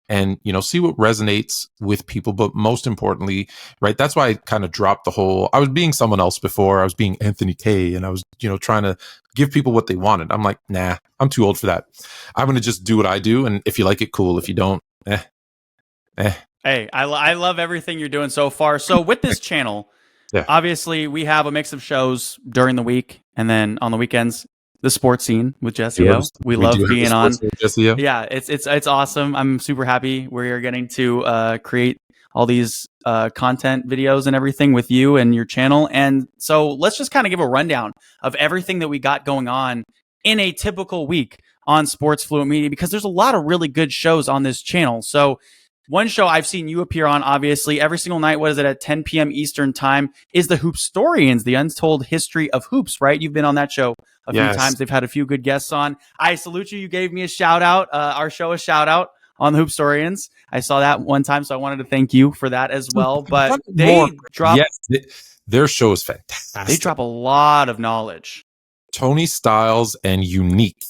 And, see what resonates with people. But most importantly, right, that's why I kind of dropped I was being someone else before. I was being Anthony K, and I was, trying to give people what they wanted. I'm like, nah, I'm too old for that. I'm going to just do what I do. And if you like it, cool. If you don't, Hey, I love everything you're doing so far. So with this channel, obviously we have a mix of shows during the week. And then on the weekends, the sports scene with Jesse Ough. We love being on. Jesse Ough. Yeah, it's awesome. I'm super happy we are getting to create all these content videos and everything with you and your channel. And so let's just kind of give a rundown of everything that we got going on in a typical week on Sports Fluent Media, because there's a lot of really good shows on this channel. So one show I've seen you appear on, obviously, every single night, what is it, at 10 p.m. Eastern time, is the Hoopstorians, the untold history of hoops, right? You've been on that show a few times. They've had a few good guests on. I salute you. You gave me a shout out, our show a shout out on the Hoopstorians. I saw that one time, so I wanted to thank you for that as well. But they drop... their show is fantastic. They drop a lot of knowledge. Tony Styles and Unique.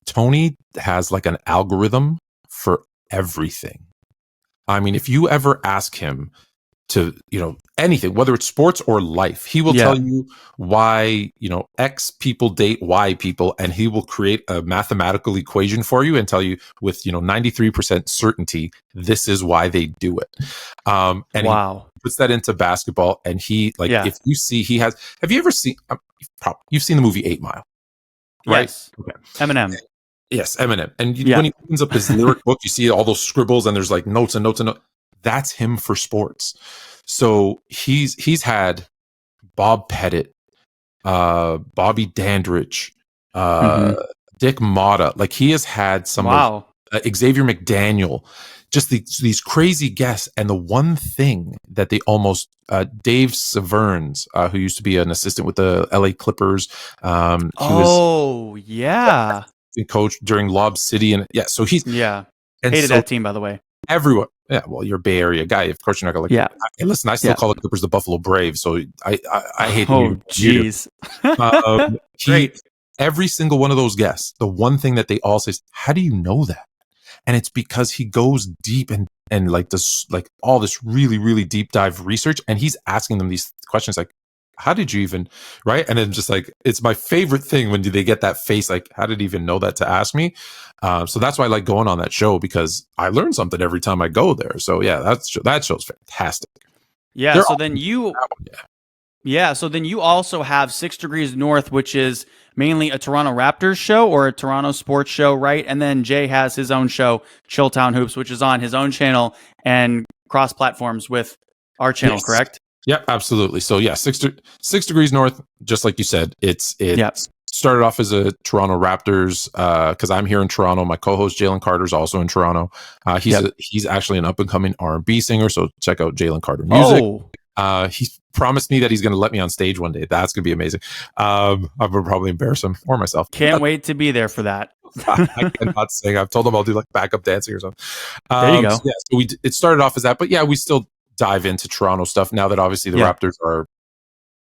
Tony has like an algorithm for everything. I mean, if you ever ask him to, anything, whether it's sports or life, he will tell you why, X people date Y people, and he will create a mathematical equation for you and tell you with, 93% certainty, this is why they do it. And he puts that into basketball, and he, if you see, have you ever seen, you've seen the movie 8 Mile, right? Yes. Okay. Eminem. Yes, Eminem. And when he opens up his lyric book, you see all those scribbles, and there's like notes and notes and notes. That's him for sports. So he's had Bob Pettit, Bobby Dandridge, Dick Motta. Like, he has had some of, Xavier McDaniel, just these crazy guests. And the one thing that they almost Dave Severns, who used to be an assistant with the LA Clippers, coach during Lob City, and so he's and hated that team, by the way. Everyone, well, you're a Bay Area guy. Of course, you're not gonna like. Hey, listen, I still call the Clippers the Buffalo Braves, so I hate. Oh, jeez. Great. Every single one of those guests, the one thing that they all say is, "How do you know that?" And it's because he goes deep and like this, like all this really, really deep dive research, and he's asking them these questions like, how did you even, right? And then just like, it's my favorite thing when they get that face, like, how did he even know that to ask me? So that's why I like going on that show, because I learn something every time I go there. So yeah, that show's fantastic. Yeah. They're so then you also have 6 Degrees North, which is mainly a Toronto Raptors show or a Toronto sports show, right? And then Jay has his own show, Chilltown Hoops, which is on his own channel and cross platforms with our channel, correct? Yeah, absolutely. So yeah, 6 Degrees North, just like you said, it started off as a Toronto Raptors, because I'm here in Toronto. My co-host Jalen Carter is also in Toronto. He's actually an up and coming R&B singer, so check out Jalen Carter Music. He promised me that he's going to let me on stage one day. That's going to be amazing. I would probably embarrass him or myself. Can't wait to be there for that. I cannot sing. I've told him I'll do like backup dancing or something. There you go. So it started off as that, but yeah, we still dive into Toronto stuff now that obviously the Raptors are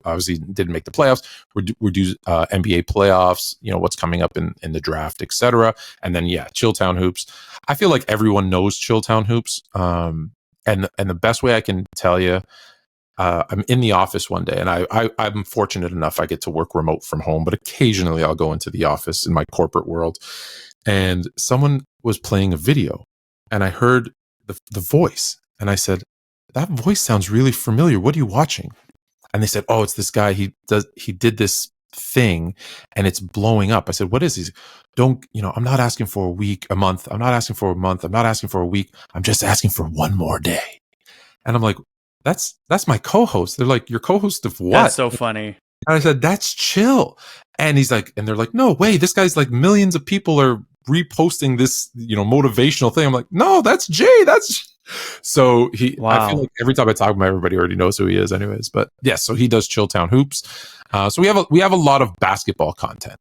obviously didn't make the playoffs. We're due NBA playoffs, what's coming up in the draft, etc. And then Chilltown Hoops. I feel like everyone knows Chilltown Hoops. And the best way I can tell you, I'm in the office one day, and I'm fortunate enough I get to work remote from home, but occasionally I'll go into the office in my corporate world, and someone was playing a video, and I heard the voice, and I said, that voice sounds really familiar. What are you watching? And they said, oh, it's this guy. He did this thing and it's blowing up. I said, what is he? I'm not asking for a week, a month. I'm not asking for a month. I'm not asking for a week. I'm just asking for one more day. And I'm like, that's my co-host. They're like, your co-host of what? That's so funny. And I said, that's chill. And he's like, and they're like, no way. This guy's like, millions of people are reposting this, motivational thing. I'm like, no, that's Jay. So I feel like every time I talk about him, everybody already knows who he is anyways, but so he does Chilltown Hoops. So we have a lot of basketball content,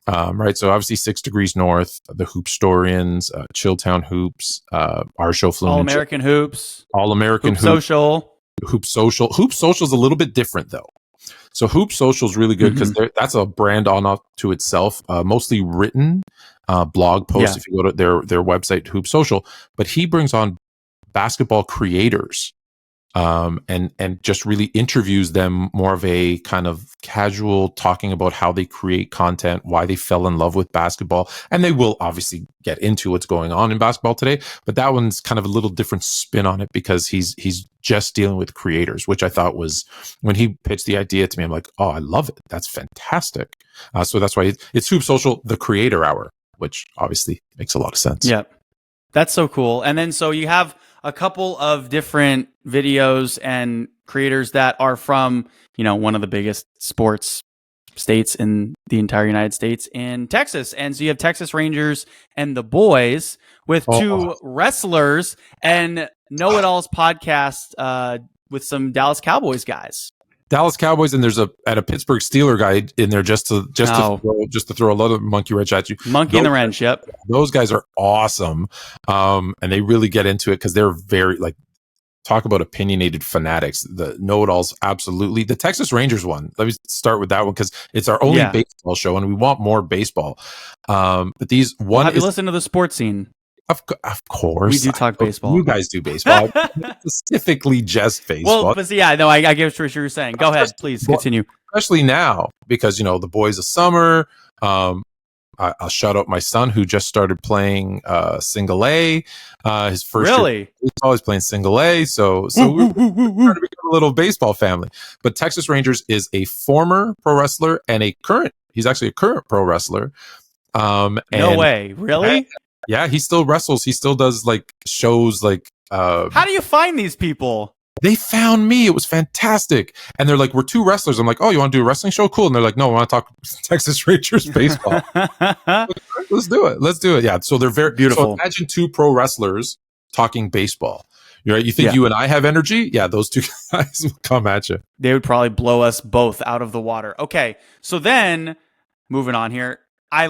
right? So obviously 6 Degrees North, the Hoopstorians, Chilltown Hoops, our show, All-American Hoops, All-American Hoop Social. Hoop Social is a little bit different though. So Hoop Social is really good because that's a brand on to itself, mostly written blog posts. If you go to their website, Hoop Social, but he brings on basketball creators and just really interviews them, more of a kind of casual talking about how they create content, why they fell in love with basketball. And they will obviously get into what's going on in basketball today, but that one's kind of a little different spin on it because he's just dealing with creators, which I thought was, when he pitched the idea to me, I'm like, oh, I love it. That's fantastic. So that's why it's Hoop Social, the creator hour, which obviously makes a lot of sense. Yep. That's so cool. And then so you have a couple of different videos and creators that are from, one of the biggest sports states in the entire United States, in Texas. And so you have Texas Rangers and the Boys with two wrestlers, and Know It All's podcast with some Dallas Cowboys guys. Dallas Cowboys, and there's a Pittsburgh Steeler guy in there just to throw a lot of monkey wrench at you. Monkey in the wrench, yep. Those guys are awesome, and they really get into it because they're very, talk about opinionated fanatics. The know-it-alls, absolutely. The Texas Rangers one, let me start with that one because it's our only baseball show, and we want more baseball. But these one, have you listened to the sports scene? Of course. We do talk baseball. You guys do baseball. Specifically just baseball. Well, but I get what you're saying. Go ahead, please continue. Especially now, because, the boys of summer. I'll shout out my son who just started playing single A. His first year baseball, he's playing single A. So we're trying to become a little baseball family. But Texas Rangers is a former pro wrestler and he's actually a current pro wrestler. No way. Really? Yeah, he still wrestles. He still does shows how do you find these people? They found me. It was fantastic. And they're like, we're two wrestlers. I'm like, oh, you want to do a wrestling show? Cool. And they're like, no, we want to talk Texas Rangers baseball. Let's do it. Yeah. So they're very beautiful. So imagine two pro wrestlers talking baseball. You're right. You think you and I have energy? Yeah, those two guys will come at you. They would probably blow us both out of the water. Okay. So then moving on here, I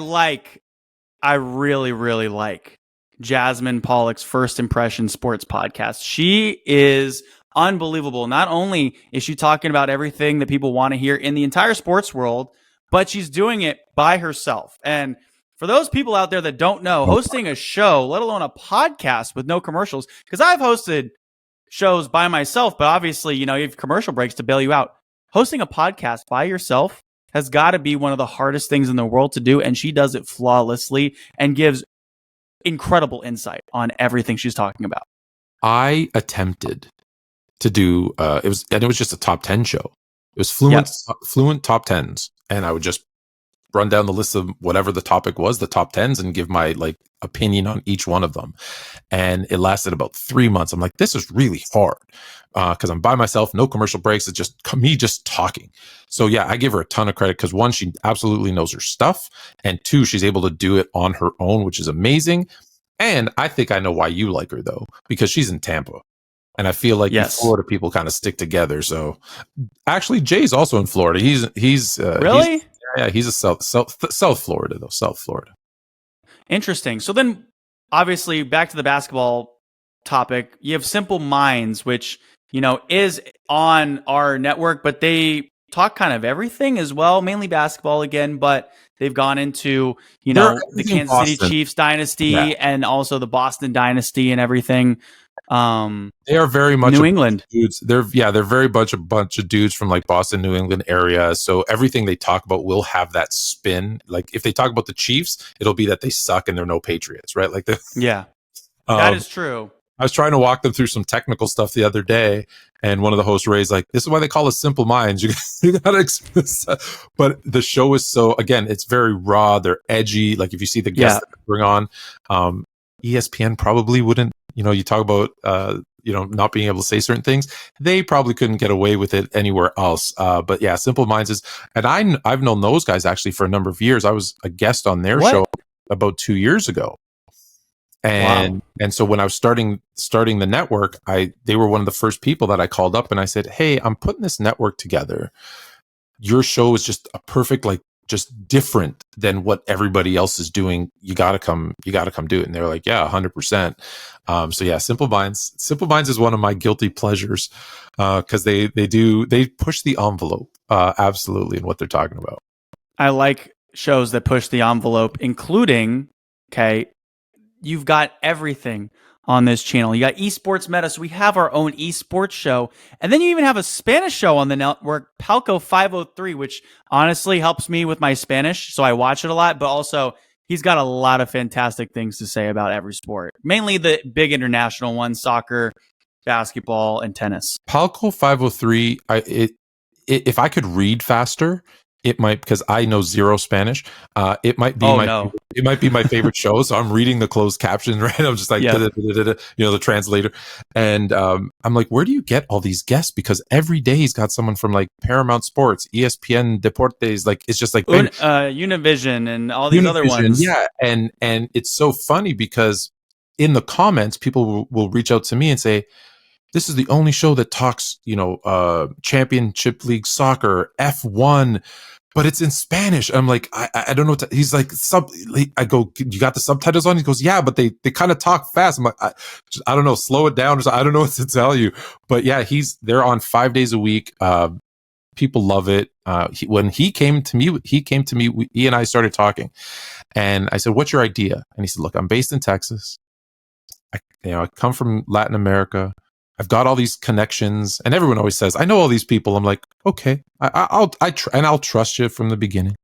really, really like Jasmine Pollock's First Impression Sports Podcast. She is unbelievable. Not only is she talking about everything that people want to hear in the entire sports world, but she's doing it by herself. And for those people out there that don't know, hosting a show, let alone a podcast with no commercials, because I've hosted shows by myself, but obviously, you have commercial breaks to bail you out. Hosting a podcast by yourself has got to be one of the hardest things in the world to do, and she does it flawlessly and gives incredible insight on everything she's talking about. I attempted to do it was just a top 10 show. It was fluent top 10s, and I would just run down the list of whatever the topic was, the top 10s, and give my opinion on each one of them. And it lasted about 3 months. I'm like, this is really hard because I'm by myself, no commercial breaks. It's just me just talking. So yeah, I give her a ton of credit because one, she absolutely knows her stuff, and two, she's able to do it on her own, which is amazing. And I think I know why you like her though, because she's in Tampa. And I feel like Florida people kind of stick together. So actually, Jay's also in Florida. He's really? He's a South Florida though. South Florida. Interesting. So then, obviously, back to the basketball topic. You have Simple Minds, which is on our network, but they talk kind of everything as well, mainly basketball again. But they've gone into the Kansas City Chiefs dynasty and also the Boston dynasty and everything. They are very much New England dudes. They're very much a bunch of dudes from Boston, New England area. So everything they talk about will have that spin. If they talk about the Chiefs, it'll be that they suck and they're no Patriots, right? That is true. I was trying to walk them through some technical stuff the other day, and one of the hosts raised this is why they call us Simple Minds. You gotta express that. But the show is it's very raw. They're edgy. If you see the guests that they bring on, ESPN probably wouldn't. You talk about not being able to say certain things. They probably couldn't get away with it anywhere else. But yeah, Simple Minds is, and I've known those guys actually for a number of years. I was a guest on their show about 2 years ago. And so when I was starting the network, they were one of the first people that I called up and I said, hey, I'm putting this network together. Your show is just a perfect, just different than what everybody else is doing. You gotta come do it. And they're like, yeah, 100%. So yeah, Simple Minds is one of my guilty pleasures. Cause they push the envelope, absolutely in what they're talking about. I like shows that push the envelope, including, you've got everything on this channel. You got Esports Meta, so we have our own esports show. And then you even have a Spanish show on the network, Palco 503, which honestly helps me with my Spanish, so I watch it a lot, but also he's got a lot of fantastic things to say about every sport, mainly the big international ones, soccer, basketball, and tennis. Palco 503, if I could read faster, it might, because I know zero Spanish. It might be it might be my favorite show. So I'm reading the closed captions, right? I'm just like, the translator, and I'm like, where do you get all these guests? Because every day he's got someone from like Paramount Sports, ESPN Deportes, like it's just like Univision and all these other ones. Yeah, and it's so funny because in the comments, people will reach out to me and say, this is the only show that talks, Championship League soccer, F1, but it's in Spanish. I'm like, I don't know what he's like. I go, you got the subtitles on? He goes, yeah, but they kind of talk fast. I'm like, I don't know, slow it down. I don't know what to tell you. But yeah, they're on 5 days a week. People love it. When he came to me, he and I started talking, and I said, what's your idea? And he said, look, I'm based in Texas. I come from Latin America. I've got all these connections, and everyone always says, I know all these people. I'm like, okay, I'll trust you from the beginning.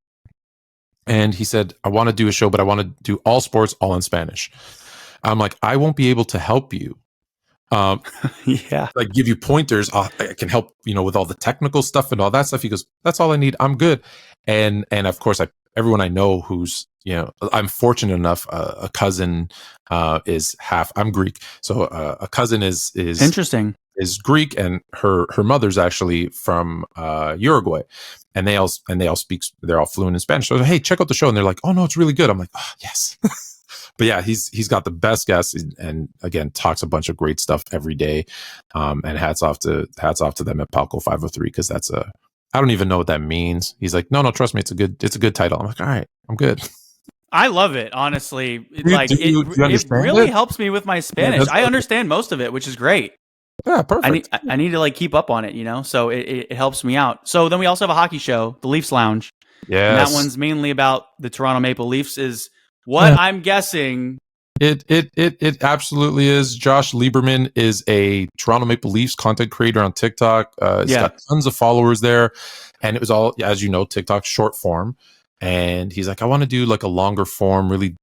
And he said, I want to do a show, but I want to do all sports, all in Spanish. I'm like, I won't be able to help you. Like give you pointers. I can help, with all the technical stuff and all that stuff. He goes, that's all I need. I'm good. And of course, everyone I know who's, I'm fortunate enough, a cousin is half, I'm Greek. So a cousin is interesting, is Greek, and her mother's actually from Uruguay, and they all speak, they're all fluent in Spanish. So hey, check out the show. And they're like, oh no, it's really good. I'm like, oh, yes. But yeah, he's got the best guests, and again, talks a bunch of great stuff every day. And hats off to them at Palco 503, because I don't even know what that means. He's like, no, trust me, it's a good title. I'm like, all right, I'm good. I love it, honestly. It really helps me with my Spanish. I understand most of it, which is great. Yeah, perfect. I need to keep up on it, so it helps me out. So then we also have a hockey show, the Leafs Lounge. Yes. And that one's mainly about the Toronto Maple Leafs, is what I'm guessing. It absolutely is. Josh Lieberman is a Toronto Maple Leafs content creator on TikTok. He's got tons of followers there, and it was all, as you know, TikTok short form. And he's like, I want to do like a longer form, really,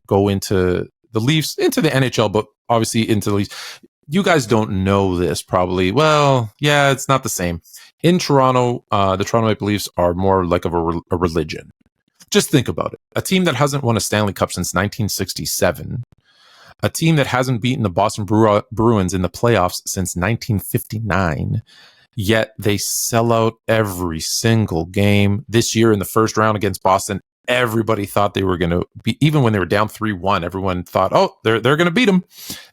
go into the Leafs, into the NHL, but obviously into the Leafs. You guys don't know this probably. Well, yeah, it's not the same. In Toronto, the Toronto Maple Leafs are more like of a religion. Just think about it. A team that hasn't won a Stanley Cup since 1967. A team that hasn't beaten the Boston Bruins in the playoffs since 1959. Yet they sell out every single game. This year in the first round against Boston, everybody thought they were going to be, even when they were down 3-1, everyone thought, oh, they're going to beat them.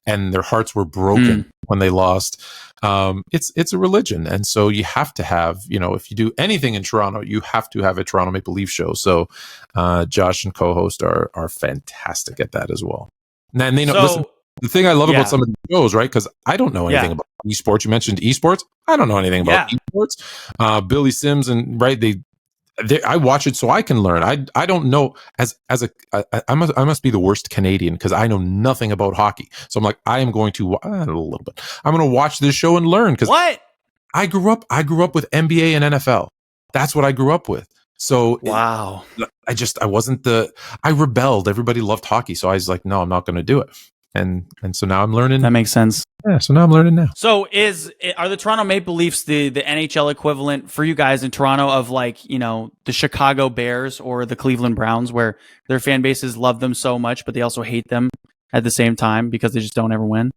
And their hearts were broken when they lost. It's a religion. And so you have to have, if you do anything in Toronto, you have to have a Toronto Maple Leaf show. So Josh and co-host are fantastic at that as well. And they know, listen, the thing I love about some of the shows, right? Because I don't know anything about esports. You mentioned esports. I don't know anything about esports. Billy Sims and I watch it so I can learn. I don't know I must be the worst Canadian because I know nothing about hockey. So I'm like, I am going to a little bit. I'm going to watch this show and learn, because I grew up with NBA and NFL. That's what I grew up with. So wow, I rebelled. Everybody loved hockey, so I was like, no, I'm not going to do it. And so now I'm learning. That makes sense. Yeah, so now I'm learning now. So are the Toronto Maple Leafs the NHL equivalent for you guys in Toronto of the Chicago Bears or the Cleveland Browns, where their fan bases love them so much, but they also hate them at the same time because they just don't ever win?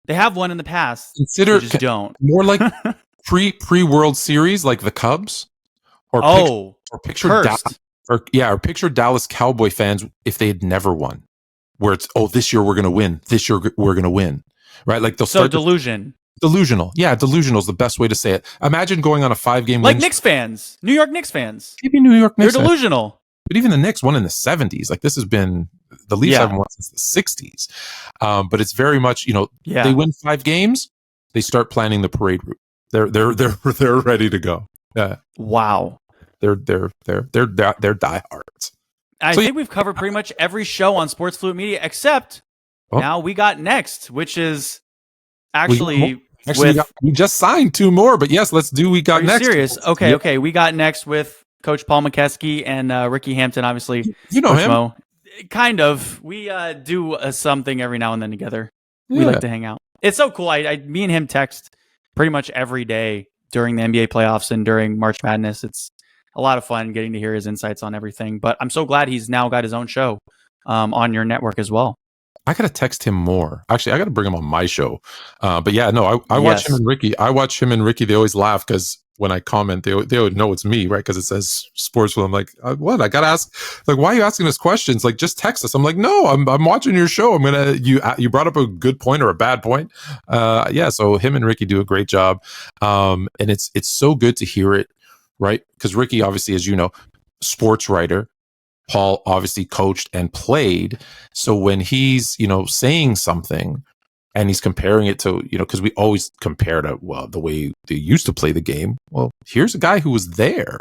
They have won in the past. They just don't. More like pre World Series, like the Cubs, or picture Dallas Cowboy fans if they had never won. Where it's, this year we're going to win. This year we're going to win. Right? Like they'll start delusional. Yeah, delusional is the best way to say it. Imagine going on a 5-game win. Like Knicks fans, New York Knicks fans. Maybe New York Knicks. They're delusional. But even the Knicks won in the 70s. Like this has been, the Leafs haven't won since the 60s. But it's very much, they win 5 games, they start planning the parade route. They're ready to go. Yeah. Wow. They're diehards. I think we've covered pretty much every show on Sports Fluent Media except now we got next, which is actually we just signed 2 more, but yes, let's do we got Are you next. serious? Okay. We got next with Coach Paul McKeskey and Ricky Hampton, obviously. You know Coach him. Mo. Kind of. We do something every now and then together. Yeah. We like to hang out. It's so cool. Me and him text pretty much every day during the NBA playoffs and during March Madness. It's a lot of fun getting to hear his insights on everything. But I'm so glad he's now got his own show on your network as well. I gotta text him more. Actually, I gotta bring him on my show. But yeah, no, I watch him and Ricky. I watch him and Ricky. They always laugh because when I comment, they would know it's me, right? Because it says sports. I'm like, what? I gotta ask. Like, why are you asking us questions? Like, just text us. I'm like, no, I'm watching your show. You brought up a good point or a bad point. Yeah. So him and Ricky do a great job. And it's so good to hear it, right? Because Ricky, obviously, as you know, sports writer. Paul obviously coached and played. So when he's, saying something and he's comparing it to, because we always compare to, the way they used to play the game. Well, here's a guy who was there.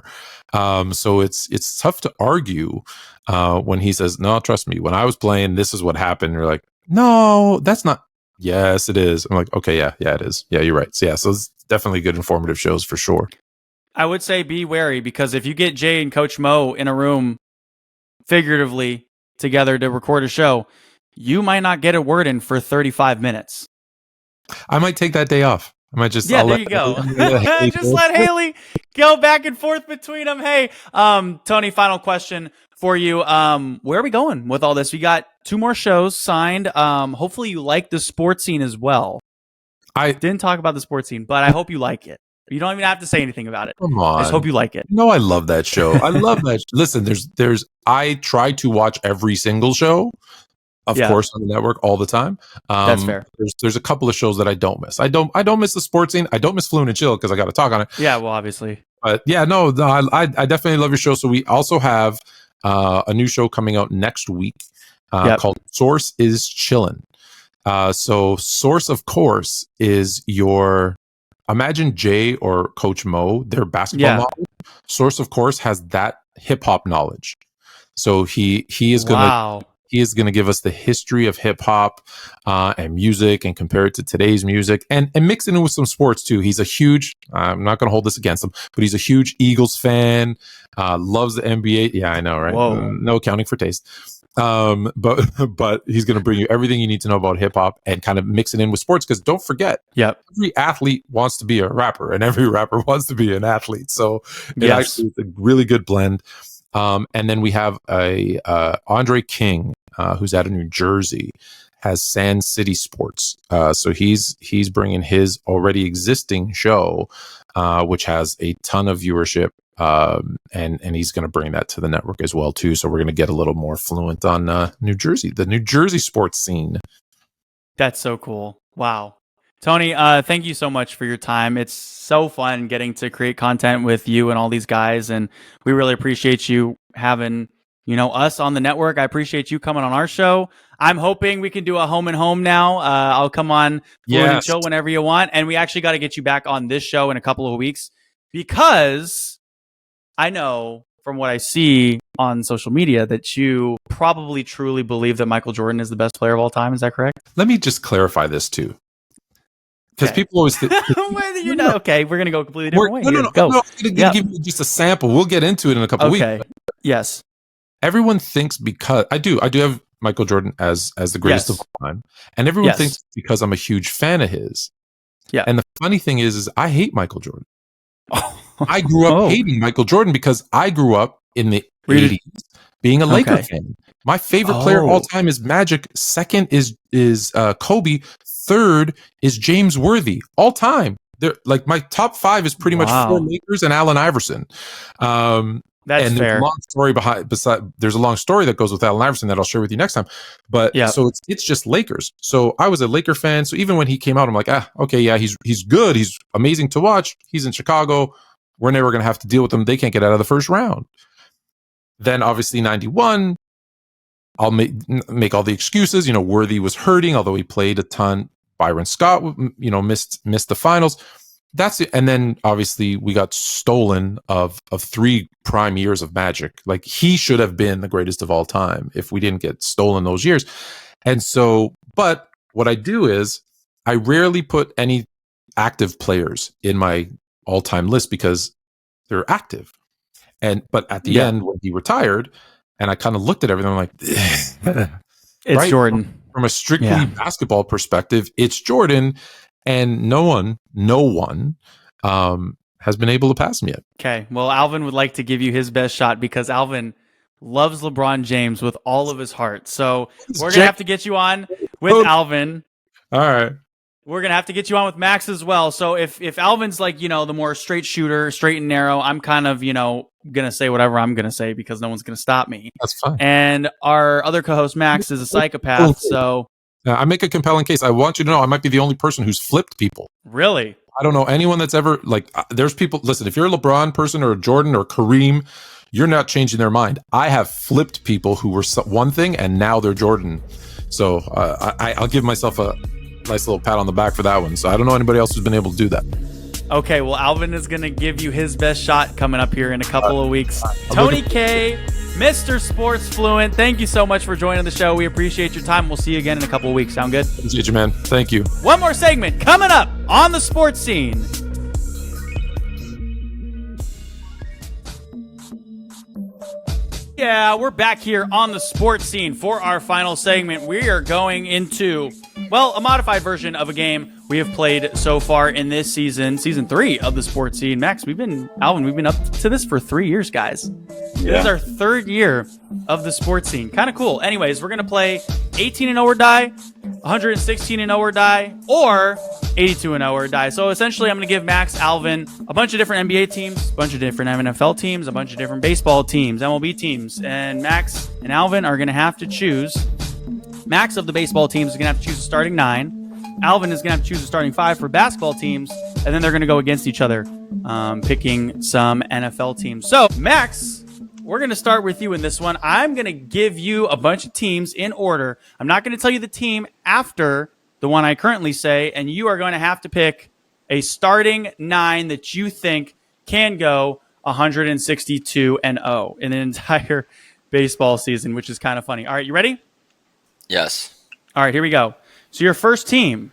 So it's tough to argue when he says, no, trust me, when I was playing, this is what happened. You're like, no, that's not. Yes, it is. I'm like, okay, yeah, it is. Yeah, you're right. So yeah, so it's definitely good informative shows for sure. I would say be wary because if you get Jay and Coach Mo in a room figuratively together to record a show, you might not get a word in for 35 minutes. I might take that day off. I might just there you go. Just let Haley go back and forth between them. Hey, Tony, final question for you. Where are we going with all this? We got 2 more shows signed. Hopefully you like the sports scene as well. I didn't talk about the sports scene, but I hope you like it. You don't even have to say anything about it. Come on. I just hope you like it. No, I love that show. I love that. Listen, I try to watch every single show, of course, on the network all the time. That's fair. There's a couple of shows that I don't miss. I don't miss the sports scene. I don't miss Fluent and Chill because I got to talk on it. Yeah, well, obviously. But yeah, no, I definitely love your show. So we also have a new show coming out next week called Source is Chillin'. So Source, of course, is your... Imagine Jay or Coach Mo, their basketball knowledge. Source, of course, has that hip hop knowledge. So he is gonna give us the history of hip hop and music and compare it to today's music and mix it in with some sports too. He's a huge, I'm not gonna hold this against him, but he's a huge Eagles fan, loves the NBA. Yeah, I know, right? No accounting for taste. But he's going to bring you everything you need to know about hip hop and kind of mix it in with sports. Because don't forget, every athlete wants to be a rapper, and every rapper wants to be an athlete. So it actually is a really good blend. And then we have a Andre King, who's out of New Jersey, has Sand City Sports. So he's bringing his already existing show, which has a ton of viewership. And he's going to bring that to the network as well too. So we're going to get a little more fluent on the New Jersey sports scene. That's so cool. Wow. Tony, thank you so much for your time. It's so fun getting to create content with you and all these guys. And we really appreciate you having, us on the network. I appreciate you coming on our show. I'm hoping we can do a home and home now. I'll come on Fluent and Chill whenever you want. And we actually got to get you back on this show in a couple of weeks because I know from what I see on social media that you probably truly believe that Michael Jordan is the best player of all time. Is that correct? Let me just clarify this too. Because people always think... You're not okay. We're going to go a completely different way. No, I'm going to give you just a sample. We'll get into it in a couple of weeks. Okay. Yes. Everyone thinks because... I do have Michael Jordan as the greatest of all time. And everyone thinks because I'm a huge fan of his. Yeah. And the funny thing is I hate Michael Jordan. I grew up hating Michael Jordan because I grew up in the 80s being a Laker fan. My favorite player of all time is Magic. Second is Kobe. Third is James Worthy. All time. They're like my top 5 is pretty much 4 Lakers and Allen Iverson. That's and fair. There's a long story there's a long story that goes with Allen Iverson that I'll share with you next time. But so it's just Lakers. So I was a Laker fan. So even when he came out, I'm like, he's good. He's amazing to watch. He's in Chicago. We're never going to have to deal with them. They can't get out of the first round. Then obviously 91, I'll make all the excuses. Worthy was hurting, although he played a ton. Byron Scott, missed the finals. That's it. And then obviously we got stolen of 3 prime years of Magic. Like he should have been the greatest of all time if we didn't get stolen those years. And so But what I do is I rarely put any active players in my all-time list because they're active. But at the end, when he retired, and I kind of looked at everything, I'm like, it's right? Jordan. From a strictly basketball perspective, it's Jordan, and no one has been able to pass him yet. Okay, well, Alvin would like to give you his best shot because Alvin loves LeBron James with all of his heart. So we're going to have to get you on with Alvin. All right. We're going to have to get you on with Max as well. So if Alvin's like, the more straight shooter, straight and narrow, I'm kind of, going to say whatever I'm going to say because no one's going to stop me. That's fine. And our other co-host, Max, is a psychopath. So I make a compelling case. I want you to know I might be the only person who's flipped people. Really? I don't know anyone that's ever there's people. Listen, if you're a LeBron person or a Jordan or Kareem, you're not changing their mind. I have flipped people who were one thing and now they're Jordan. So I'll give myself a nice little pat on the back for that one. So I don't know anybody else who's been able to do that. Okay, well, Alvin is going to give you his best shot coming up here in a couple of weeks. Tony K, Mr. Sports Fluent, thank you so much for joining the show. We appreciate your time. We'll see you again in a couple of weeks. Sound good? Appreciate you, man. Thank you. One more segment coming up on the sports scene. Yeah, we're back here on the sports scene for our final segment. We are going into, a modified version of a game we have played so far in this season 3 of the sports scene. Max, we've been up to this for 3 years, guys. Yeah. This is our 3rd year of the sports scene. Kind of cool. Anyways, we're going to play 18-0 or die, 116-0 or die, or 82-0 or die. So essentially, I'm going to give Max, Alvin, a bunch of different NBA teams, a bunch of different NFL teams, a bunch of different baseball teams, MLB teams, and Max and Alvin are going to have to choose. Max of the baseball teams is going to have to choose a starting 9. Alvin is going to have to choose a starting 5 for basketball teams, and then they're going to go against each other, picking some NFL teams. So, Max, we're going to start with you in this one. I'm going to give you a bunch of teams in order. I'm not going to tell you the team after the one I currently say, and you are going to have to pick a starting 9 that you think can go 162-0 in an entire baseball season, which is kind of funny. All right, you ready? Yes. All right, here we go. So your first team,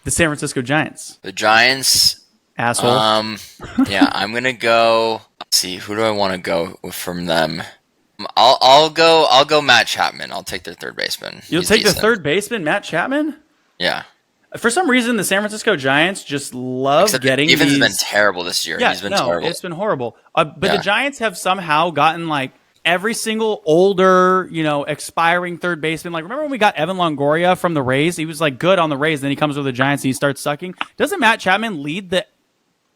the San Francisco Giants. The Giants. Asshole. Yeah, I'm gonna go. Let's see, who do I want to go with from them? I'll go Matt Chapman. I'll take their third baseman. You'll take the third baseman, Matt Chapman? Yeah. For some reason, the San Francisco Giants just love getting defense these... has been terrible this year. Yeah, He's been terrible. It's been horrible. But the Giants have somehow gotten every single older, expiring third baseman. Remember when we got Evan Longoria from the Rays? He was good on the Rays, then he comes with the Giants and he starts sucking. Doesn't Matt Chapman lead the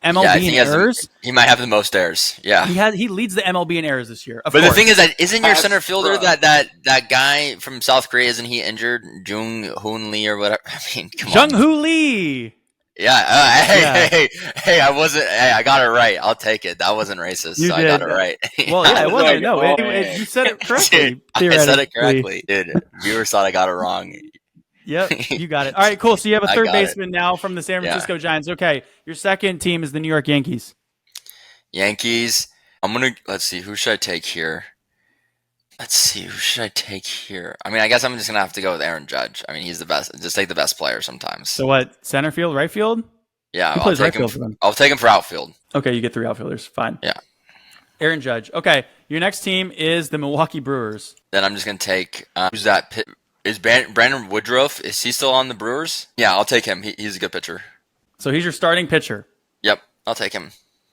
MLB in errors? He might have the most errors. Yeah, he leads the MLB in errors this year. Of course. The thing is that isn't your center fielder that guy from South Korea? Isn't he injured? Jung Hoon Lee or whatever. I mean, come on. Jung Hoo Lee. Yeah. Hey! I wasn't. Hey, I got it right. I'll take it. That wasn't racist. I got it right. Well, yeah, it wasn't. No, you said it correctly. Dude, I said it correctly, dude. Viewers thought I got it wrong. Yep, you got it. All right, cool. So you have a third baseman now from the San Francisco Giants. Okay, your second team is the New York Yankees. Yankees. Let's see. Who should I take here? I mean, I guess I'm just gonna have to go with Aaron Judge. I mean, he's the best. Just take the best player sometimes. So what? Center field, right field? Yeah, I'll take him for outfield. Okay, you get 3 outfielders. Fine. Yeah. Aaron Judge. Okay, your next team is the Milwaukee Brewers. Then I'm just gonna take who's that? Is Brandon Woodruff? Is he still on the Brewers? Yeah, I'll take him. He's a good pitcher. So he's your starting pitcher. Yep, I'll take him.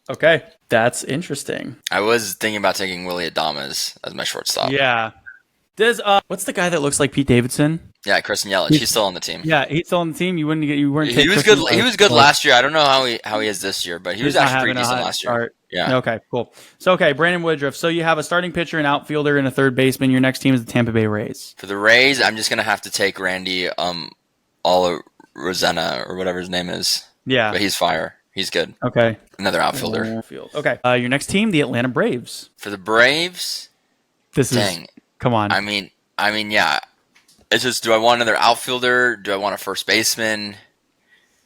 Okay, that's interesting. I was thinking about taking Willy Adames as my shortstop. Yeah. What's the guy that looks like Pete Davidson? Yeah, Christian Yelich. He's still on the team. Yeah, he's still on the team. You weren't. He was good. He was good last year. I don't know how he is this year, but he was actually pretty decent last year. Yeah. Okay, cool. So Brandon Woodruff. So you have a starting pitcher, an outfielder, and a third baseman. Your next team is the Tampa Bay Rays. For the Rays, I'm just gonna have to take Randy Rosanna or whatever his name is. Yeah, but he's fire. He's good. Okay. Another outfielder. Okay. Your next team, the Atlanta Braves. For the Braves, come on. I mean, yeah. It's just, do I want another outfielder? Do I want a first baseman?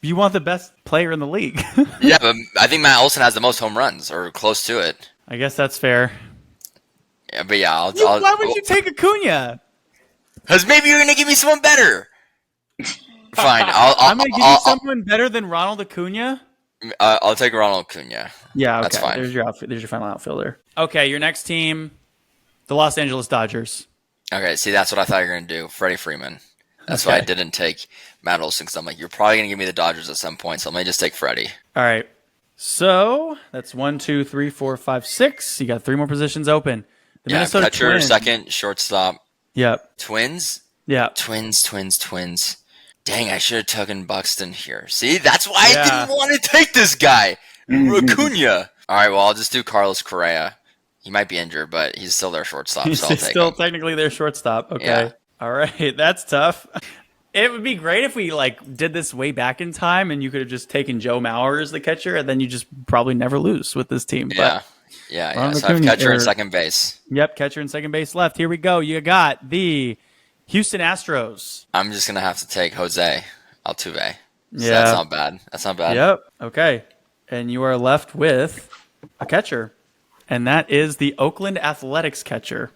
You want the best player in the league. Yeah, but I think Matt Olson has the most home runs, or close to it. I guess that's fair. Yeah, but yeah, why would you take Acuna? Because maybe you're going to give me someone better. Fine. I'm going to give you someone better than Ronald Acuna. I'll take Ronald Acuna. Yeah, okay. That's fine. There's your outfit. There's your final outfielder. Okay, your next team, the Los Angeles Dodgers. Okay, see, that's what I thought you were going to do. Freddie Freeman. That's why I didn't take Matt Olson, because I'm like, you're probably going to give me the Dodgers at some point, so let me just take Freddie. All right. So that's 1, 2, 3, 4, 5, 6. You got 3 more positions open. The Minnesota catcher, Twins. second, shortstop. Yep. Twins? Yeah. Twins. Dang, I should have taken Buxton here. See, that's why I didn't want to take this guy. Acuna. All right, well, I'll just do Carlos Correa. He might be injured, but he's still their shortstop, so I'll take still him. Technically their shortstop. Okay. Yeah. All right. That's tough. It would be great if we did this way back in time and you could have just taken Joe Mauer as the catcher and then you just probably never lose with this team. Yeah. Yeah. So I have catcher and second base. Yep. Catcher and second base left. Here we go. You got the Houston Astros. I'm just going to have to take Jose Altuve. So Yeah. That's not bad. Yep. Okay. And you are left with a catcher. And that is the Oakland Athletics catcher.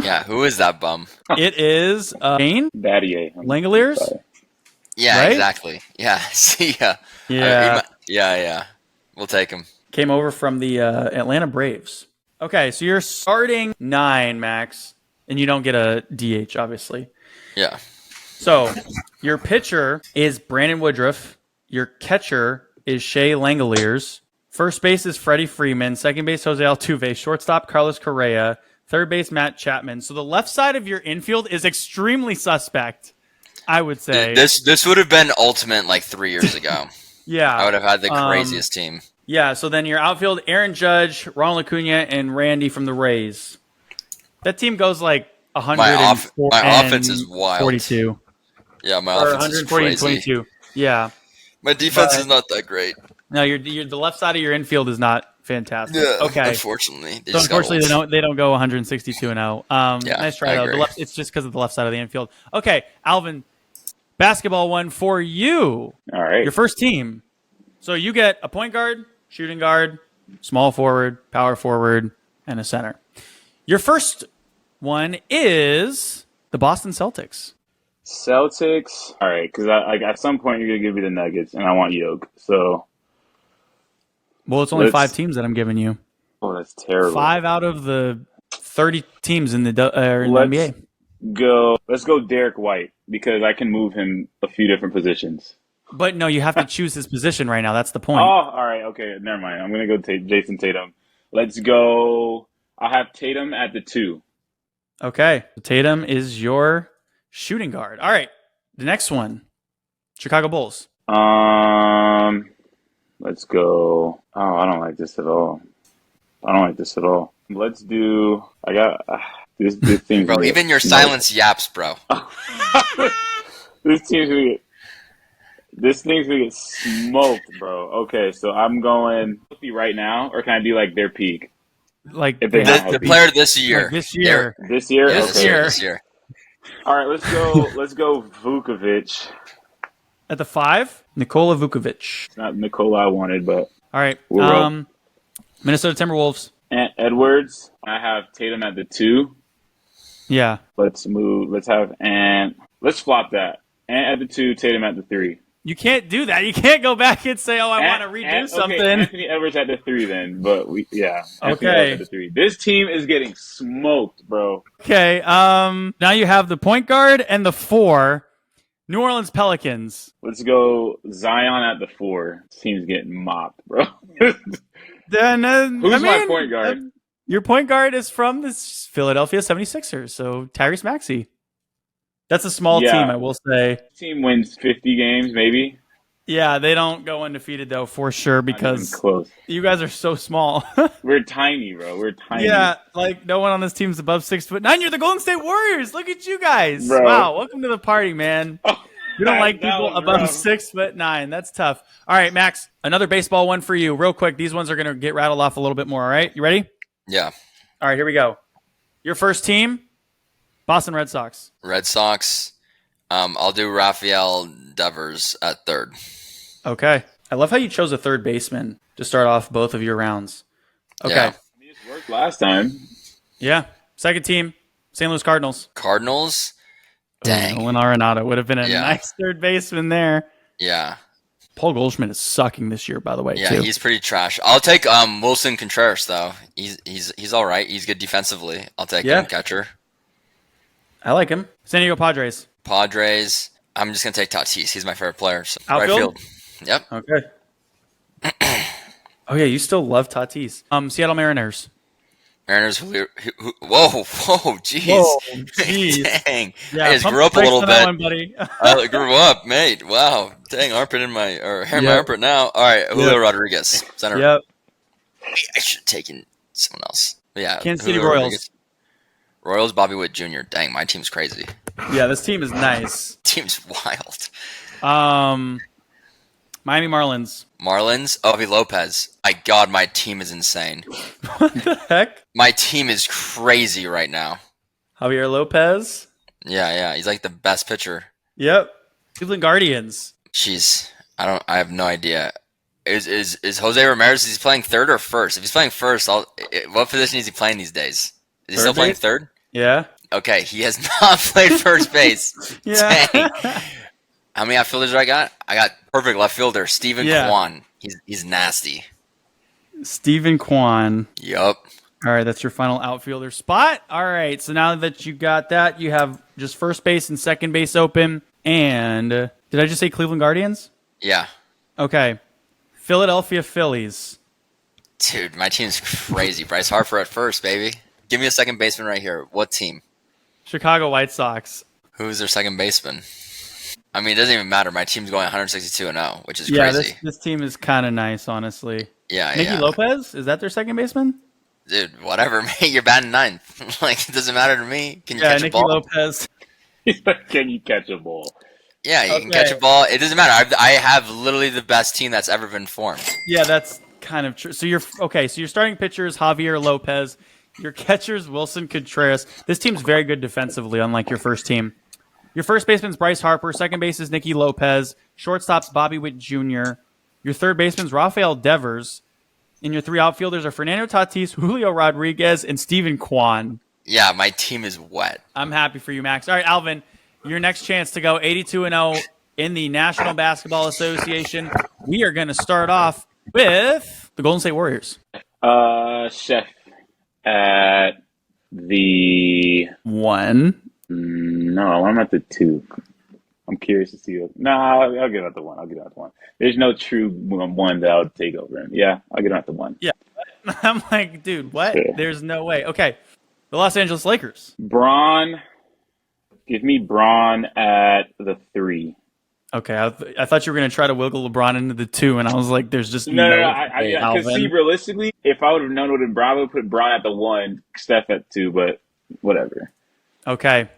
Yeah, who is that bum? It is Shane Battier. Langoliers. Yeah, right? exactly. Yeah, see ya. Yeah. Yeah. We'll take him. Came over from the Atlanta Braves. Okay, so you're starting 9, Max, and you don't get a DH, obviously. Yeah. So your pitcher is Brandon Woodruff. Your catcher is Shea Langoliers. First base is Freddie Freeman. Second base, Jose Altuve. Shortstop, Carlos Correa. Third base, Matt Chapman. So the left side of your infield is extremely suspect, I would say. This would have been ultimate 3 years ago. Yeah. I would have had the craziest team. Yeah, so then your outfield, Aaron Judge, Ronald Acuna, and Randy from the Rays. That team goes 100 my offense is wild. 42. Yeah, my Or offense is 140 and crazy. 22. Yeah. My defense is not that great. No, the left side of your infield is not fantastic. Yeah, okay. unfortunately. So unfortunately, they don't go 162 and 0. Nice try though. agree. It's just because of the left side of the infield. Okay, Alvin, basketball one for you. All right. Your first team. So you get a point guard, shooting guard, small forward, power forward, and a center. Your first one is the Boston Celtics. Celtics. All right, because at some point you're gonna give me the Nuggets, and I want Yoke. So. Well, it's only 5 teams that I'm giving you. Oh, that's terrible. 5 out of the 30 teams in the NBA. Let's go Derek White, because I can move him a few different positions. But no, you have to choose his position right now. That's the point. Oh, all right. Okay, never mind. I'm going to go Jason Tatum. Let's go. I'll have Tatum at the 2. Okay. Tatum is your shooting guard. All right. The next one, Chicago Bulls. Let's go. Oh, I don't like this at all. Let's do. I got this thing. Bro, even your silence yaps, bro. This thing's gonna get smoked, bro. Okay, so I'm going right now, or can I do their peak? If they the player this year. This year. This year. This year. All right, let's go. Let's go Vukovic. At the 5, Nikola Vukovic. It's not Nikola I wanted, but all right. Minnesota Timberwolves. And Edwards. I have Tatum at the 2. Yeah. Let's move. Let's flop that. And at the 2, Tatum at the 3. You can't do that. You can't go back and say, "Oh, I want to redo something." Okay, Anthony Edwards at the 3 then, but Anthony Edwards at the 3. This team is getting smoked, bro. Okay. Now you have the point guard and the 4. New Orleans Pelicans. Let's go Zion at the 4. This team's getting mopped, bro. Who's my point guard? Your point guard is from the Philadelphia 76ers, so Tyrese Maxey. That's a small team, I will say. Team wins 50 games, maybe. Yeah, they don't go undefeated, though, for sure, because you guys are so small. We're tiny, bro. We're tiny. Yeah, no one on this team's above 6'9". You're the Golden State Warriors. Look at you guys. Bro. Wow, welcome to the party, man. We don't like people above 6'9". That's tough. All right, Max, another baseball one for you. Real quick, these ones are going to get rattled off a little bit more, all right? You ready? Yeah. All right, here we go. Your first team, Boston Red Sox. Red Sox. I'll do Rafael Devers at 3rd. Okay. I love how you chose a third baseman to start off both of your rounds. Okay. Yeah. It worked last time. Yeah. Second team, St. Louis Cardinals. Cardinals. Dang. Nolan Arenado would have been a Yeah. nice third baseman there. Yeah. Paul Goldschmidt is sucking this year, by the way, Yeah, too. he's pretty trash. I'll take Wilson Contreras though. He's all right. He's good defensively. I'll take him catcher. I like him. San Diego Padres. Padres. I'm just gonna take Tatis. He's my favorite player. So Outfield? right field. Yep. Okay. Oh yeah, you still love Tatis. Seattle Mariners. Mariners. Whoa, jeez. Whoa, jeez. Dang. Yeah, I just pump grew up a the brakes little on that bit. one, buddy. I grew up, mate. Wow. Dang, armpit in my hair in my armpit now. All right, Julio Rodriguez, center. Yep. I should have taken someone else. But yeah, Kansas City Julio Royals. Rodriguez. Royals, Bobby Witt Jr. Dang, my team's crazy. Yeah, this team is nice. Team's wild. Miami Marlins. Marlins, Ovi Lopez. My God, my team is insane. What the heck? My team is crazy right now. Javier Lopez. Yeah, he's like the best pitcher. Yep. Cleveland Guardians. Jeez, I have no idea. Is Jose Ramirez? Is he playing third or first? If he's playing first, what position is he playing these days? Is he still playing third? Yeah. Okay, he has not played first base. Yeah. Dang. How many outfielders do I got? I got perfect left fielder, Steven Kwan. He's nasty. Stephen Kwan. Yup. All right, that's your final outfielder spot. All right, so now that you got that, you have just first base and second base open. And did I just say Cleveland Guardians? Yeah. Okay. Philadelphia Phillies. Dude, my team's crazy. Bryce Harper at first, baby. Give me a second baseman right here. What team? Chicago White Sox. Who's their second baseman? I mean, it doesn't even matter. My team's going 162-0, which is Yeah, crazy. this team is kind of nice, honestly. Yeah, Nicky Lopez? Is that their second baseman? Dude, whatever, mate. You're batting ninth. Like, it doesn't matter to me. Can you catch Nicky a ball? Lopez. Can you catch a ball? Yeah, you can catch a ball. It doesn't matter. I have literally the best team that's ever been formed. Yeah, that's kind of true. So your starting pitcher is Javier Lopez. Your catcher is Wilson Contreras. This team's very good defensively, unlike your first team. Your first baseman's Bryce Harper. Second base is Nicky Lopez. Shortstop's Bobby Witt Jr. Your third baseman's Rafael Devers. And your three outfielders are Fernando Tatis, Julio Rodriguez, and Stephen Kwan. Yeah, my team is wet. I'm happy for you, Max. All right, Alvin, your next chance to go 82-0 in the National Basketball Association. We are going to start off with the Golden State Warriors. Chef at the 1. No, I'm at the 2. I'm curious to see. I'll get out the 1. There's no true one that I'll take over him. Yeah, I'll get out the 1. Yeah. I'm like, dude, what? Yeah. There's no way. Okay. The Los Angeles Lakers. Braun. Give me Braun at the 3. Okay. I thought you were going to try to wiggle LeBron into the 2, and I was like, there's just no way, because see, realistically, if I would have known what Braun would put Braun at the 1, Steph at 2, but whatever. Okay.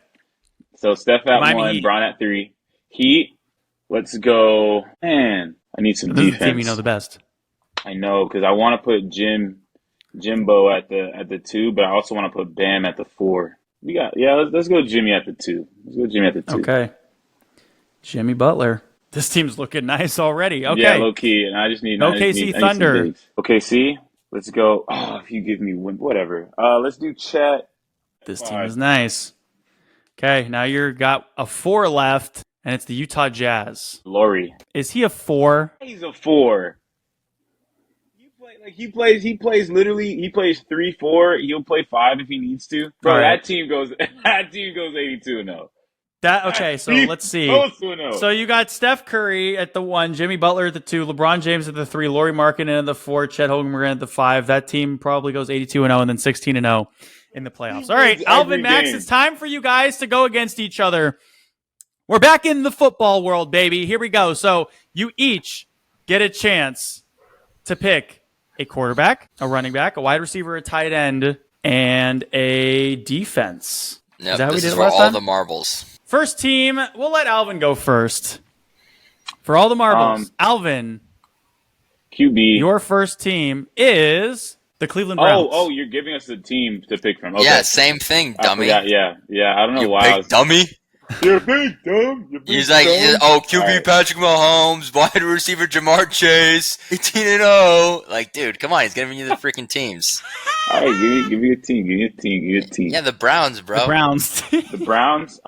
So Steph at Miami 1, Heat. Braun at 3. Heat, let's go. Man, I need some This is defense. the team you know the best. I know, because I want to put Jimbo at the 2, but I also want to put Bam at the 4. Let's go Jimmy at the 2. Okay. Jimmy Butler. This team's looking nice already. Okay. Yeah, low key, and I just need OKC Thunder. OKC, let's go. Oh, if you give me one, whatever. Let's do Chet. This team is nice. Okay, now you've got a 4 left, and it's the Utah Jazz. Laurie. Is he a 4? He's a 4. He plays 3-4. He'll play 5 if he needs to. Bro, All right. that team goes 82-0. Okay, so let's see. So you got Steph Curry at the 1, Jimmy Butler at the 2, LeBron James at the 3, Laurie Markkinen at the 4, Chet Holmgren at the 5. That team probably goes 82-0 and then 16-0 in the playoffs. All right, Alvin, Max, it's time for you guys to go against each other. We're back in the football world, baby. Here we go. So you each get a chance to pick a quarterback, a running back, a wide receiver, a tight end, and a defense. Yep, that this is did for last all time? the marbles. First team, we'll let Alvin go first. For all the marbles, Alvin, QB. your first team is the Cleveland Browns. Oh, you're giving us the team to pick from. Okay. Yeah, same thing, dummy. Yeah. I don't know You why. big dummy. You're big, dumb. You're big, He's like, QB right. Patrick Mahomes, wide receiver Jamar Chase, 18-0. Like, dude, come on, he's giving you the freaking teams. All right, give me a team. Give me a team. Yeah, the Browns, bro. The Browns. The Browns.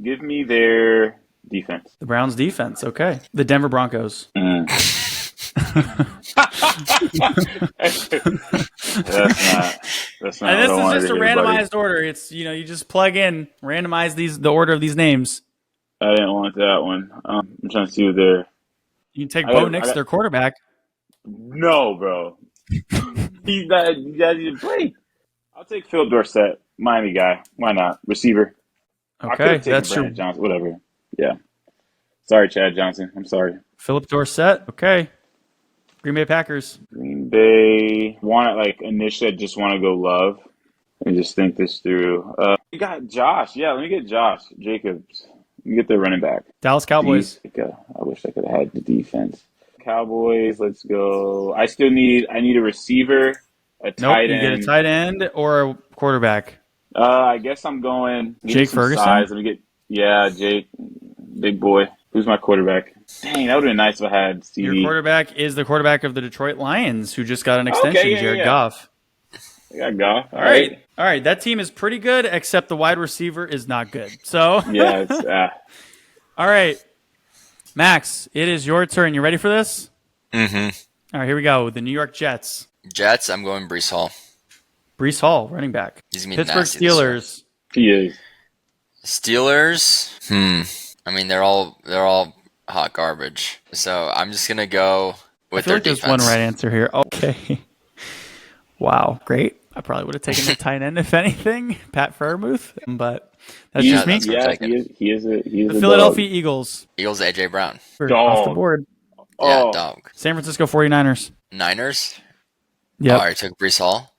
Give me their defense. The Browns defense. Okay. The Denver Broncos. That's not. And this what I is just a wanted to hear, randomized buddy. order. It's you just plug in, randomize the order of these names. I didn't want that one. I'm trying to see what they're. You can take Bo Nix, their quarterback. No, bro. He's not. You guys need to play. I'll take Philip Dorsett, Miami guy. Why not? Receiver. Okay, that's Brandon Johnson. Whatever. Yeah. Sorry, Chad Johnson. I'm sorry. Philip Dorsett. Okay. Green Bay Packers. Green Bay initially I just want to go Love. Let me just think this through. We got Josh. Yeah, let me get Josh Jacobs. Let me get their running back. Dallas Cowboys. I wish I could have had the defense. Cowboys, let's go. I need a receiver, a tight end. You get a tight end or a quarterback. I guess I'm going Jake Ferguson. Size. Let me get Jake, big boy. Who's my quarterback? Dang, that would have been nice if I had CD. Your quarterback is the quarterback of the Detroit Lions, who just got an extension, Jared Goff. I got Goff. All right. That team is pretty good, except the wide receiver is not good. So yeah, it's all right, Max, it is your turn. You ready for this? Mm-hmm. All right, here we go. The New York Jets. Jets, I'm going Breece Hall. Breece Hall, running back. He's gonna be Pittsburgh nasty this year. Steelers. He is. Steelers. I mean, they're all hot garbage. So I'm just gonna go with their defense. There's one right answer here. Okay. Wow, great. I probably would have taken the tight end if anything, Pat Freiermuth, but that's just me. Yeah, he is the Philadelphia Eagles. Eagles, AJ Brown. Off the board. Yeah, dog. San Francisco 49ers. Niners. Yeah. Oh, I took Breece Hall.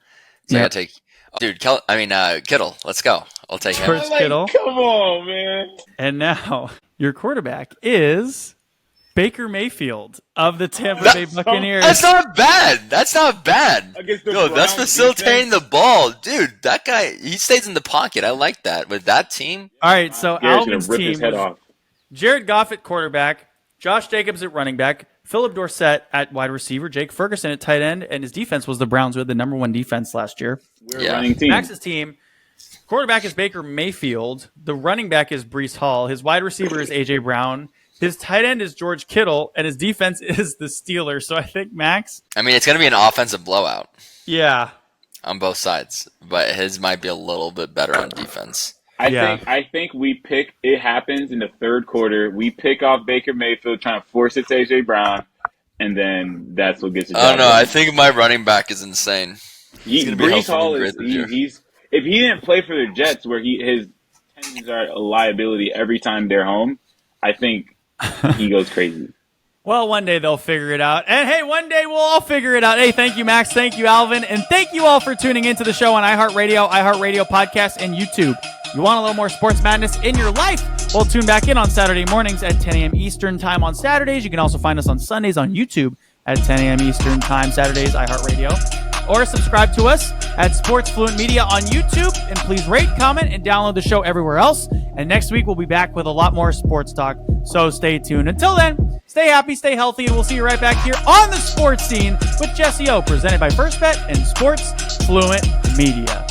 So I gotta take, dude. Kittle. Let's go. I'll take him. Kittle. Come on, man. And now your quarterback is Baker Mayfield of the Tampa Bay Buccaneers. That's not bad. Yo, that's Browns facilitating the ball. Dude, that guy, he stays in the pocket. I like that. With that team. All right, so Alvin's rip team his head was off. Jared Goff at quarterback, Josh Jacobs at running back, Philip Dorsett at wide receiver, Jake Ferguson at tight end, and his defense was the Browns, who had the number one defense last year. We're a running team. Max's team, quarterback is Baker Mayfield. The running back is Breece Hall. His wide receiver is A.J. Brown. His tight end is George Kittle, and his defense is the Steelers. So I think, Max... I mean, it's going to be an offensive blowout. Yeah. On both sides. But his might be a little bit better on defense. I think it happens in the third quarter. We pick off Baker Mayfield, trying to force it to A.J. Brown, and then that's what gets it done. Oh, no, I think my running back is insane. He's going to be Breece Hall if he didn't play for the Jets, where his tendencies are a liability every time they're home, I think he goes crazy. Well, one day they'll figure it out. And hey, one day we'll all figure it out. Hey, thank you, Max. Thank you, Alvin. And thank you all for tuning into the show on iHeartRadio, iHeartRadio Podcast, and YouTube. You want a little more sports madness in your life? Well, tune back in on Saturday mornings at 10 a.m. Eastern Time on Saturdays. You can also find us on Sundays on YouTube at 10 a.m. Eastern Time, Saturdays, iHeartRadio. Or subscribe to us at Sports Fluent Media on YouTube. And please rate, comment, and download the show everywhere else. And next week, we'll be back with a lot more sports talk. So stay tuned. Until then, stay happy, stay healthy, and we'll see you right back here on the sports scene with Jesse Ough, presented by First Bet and Sports Fluent Media.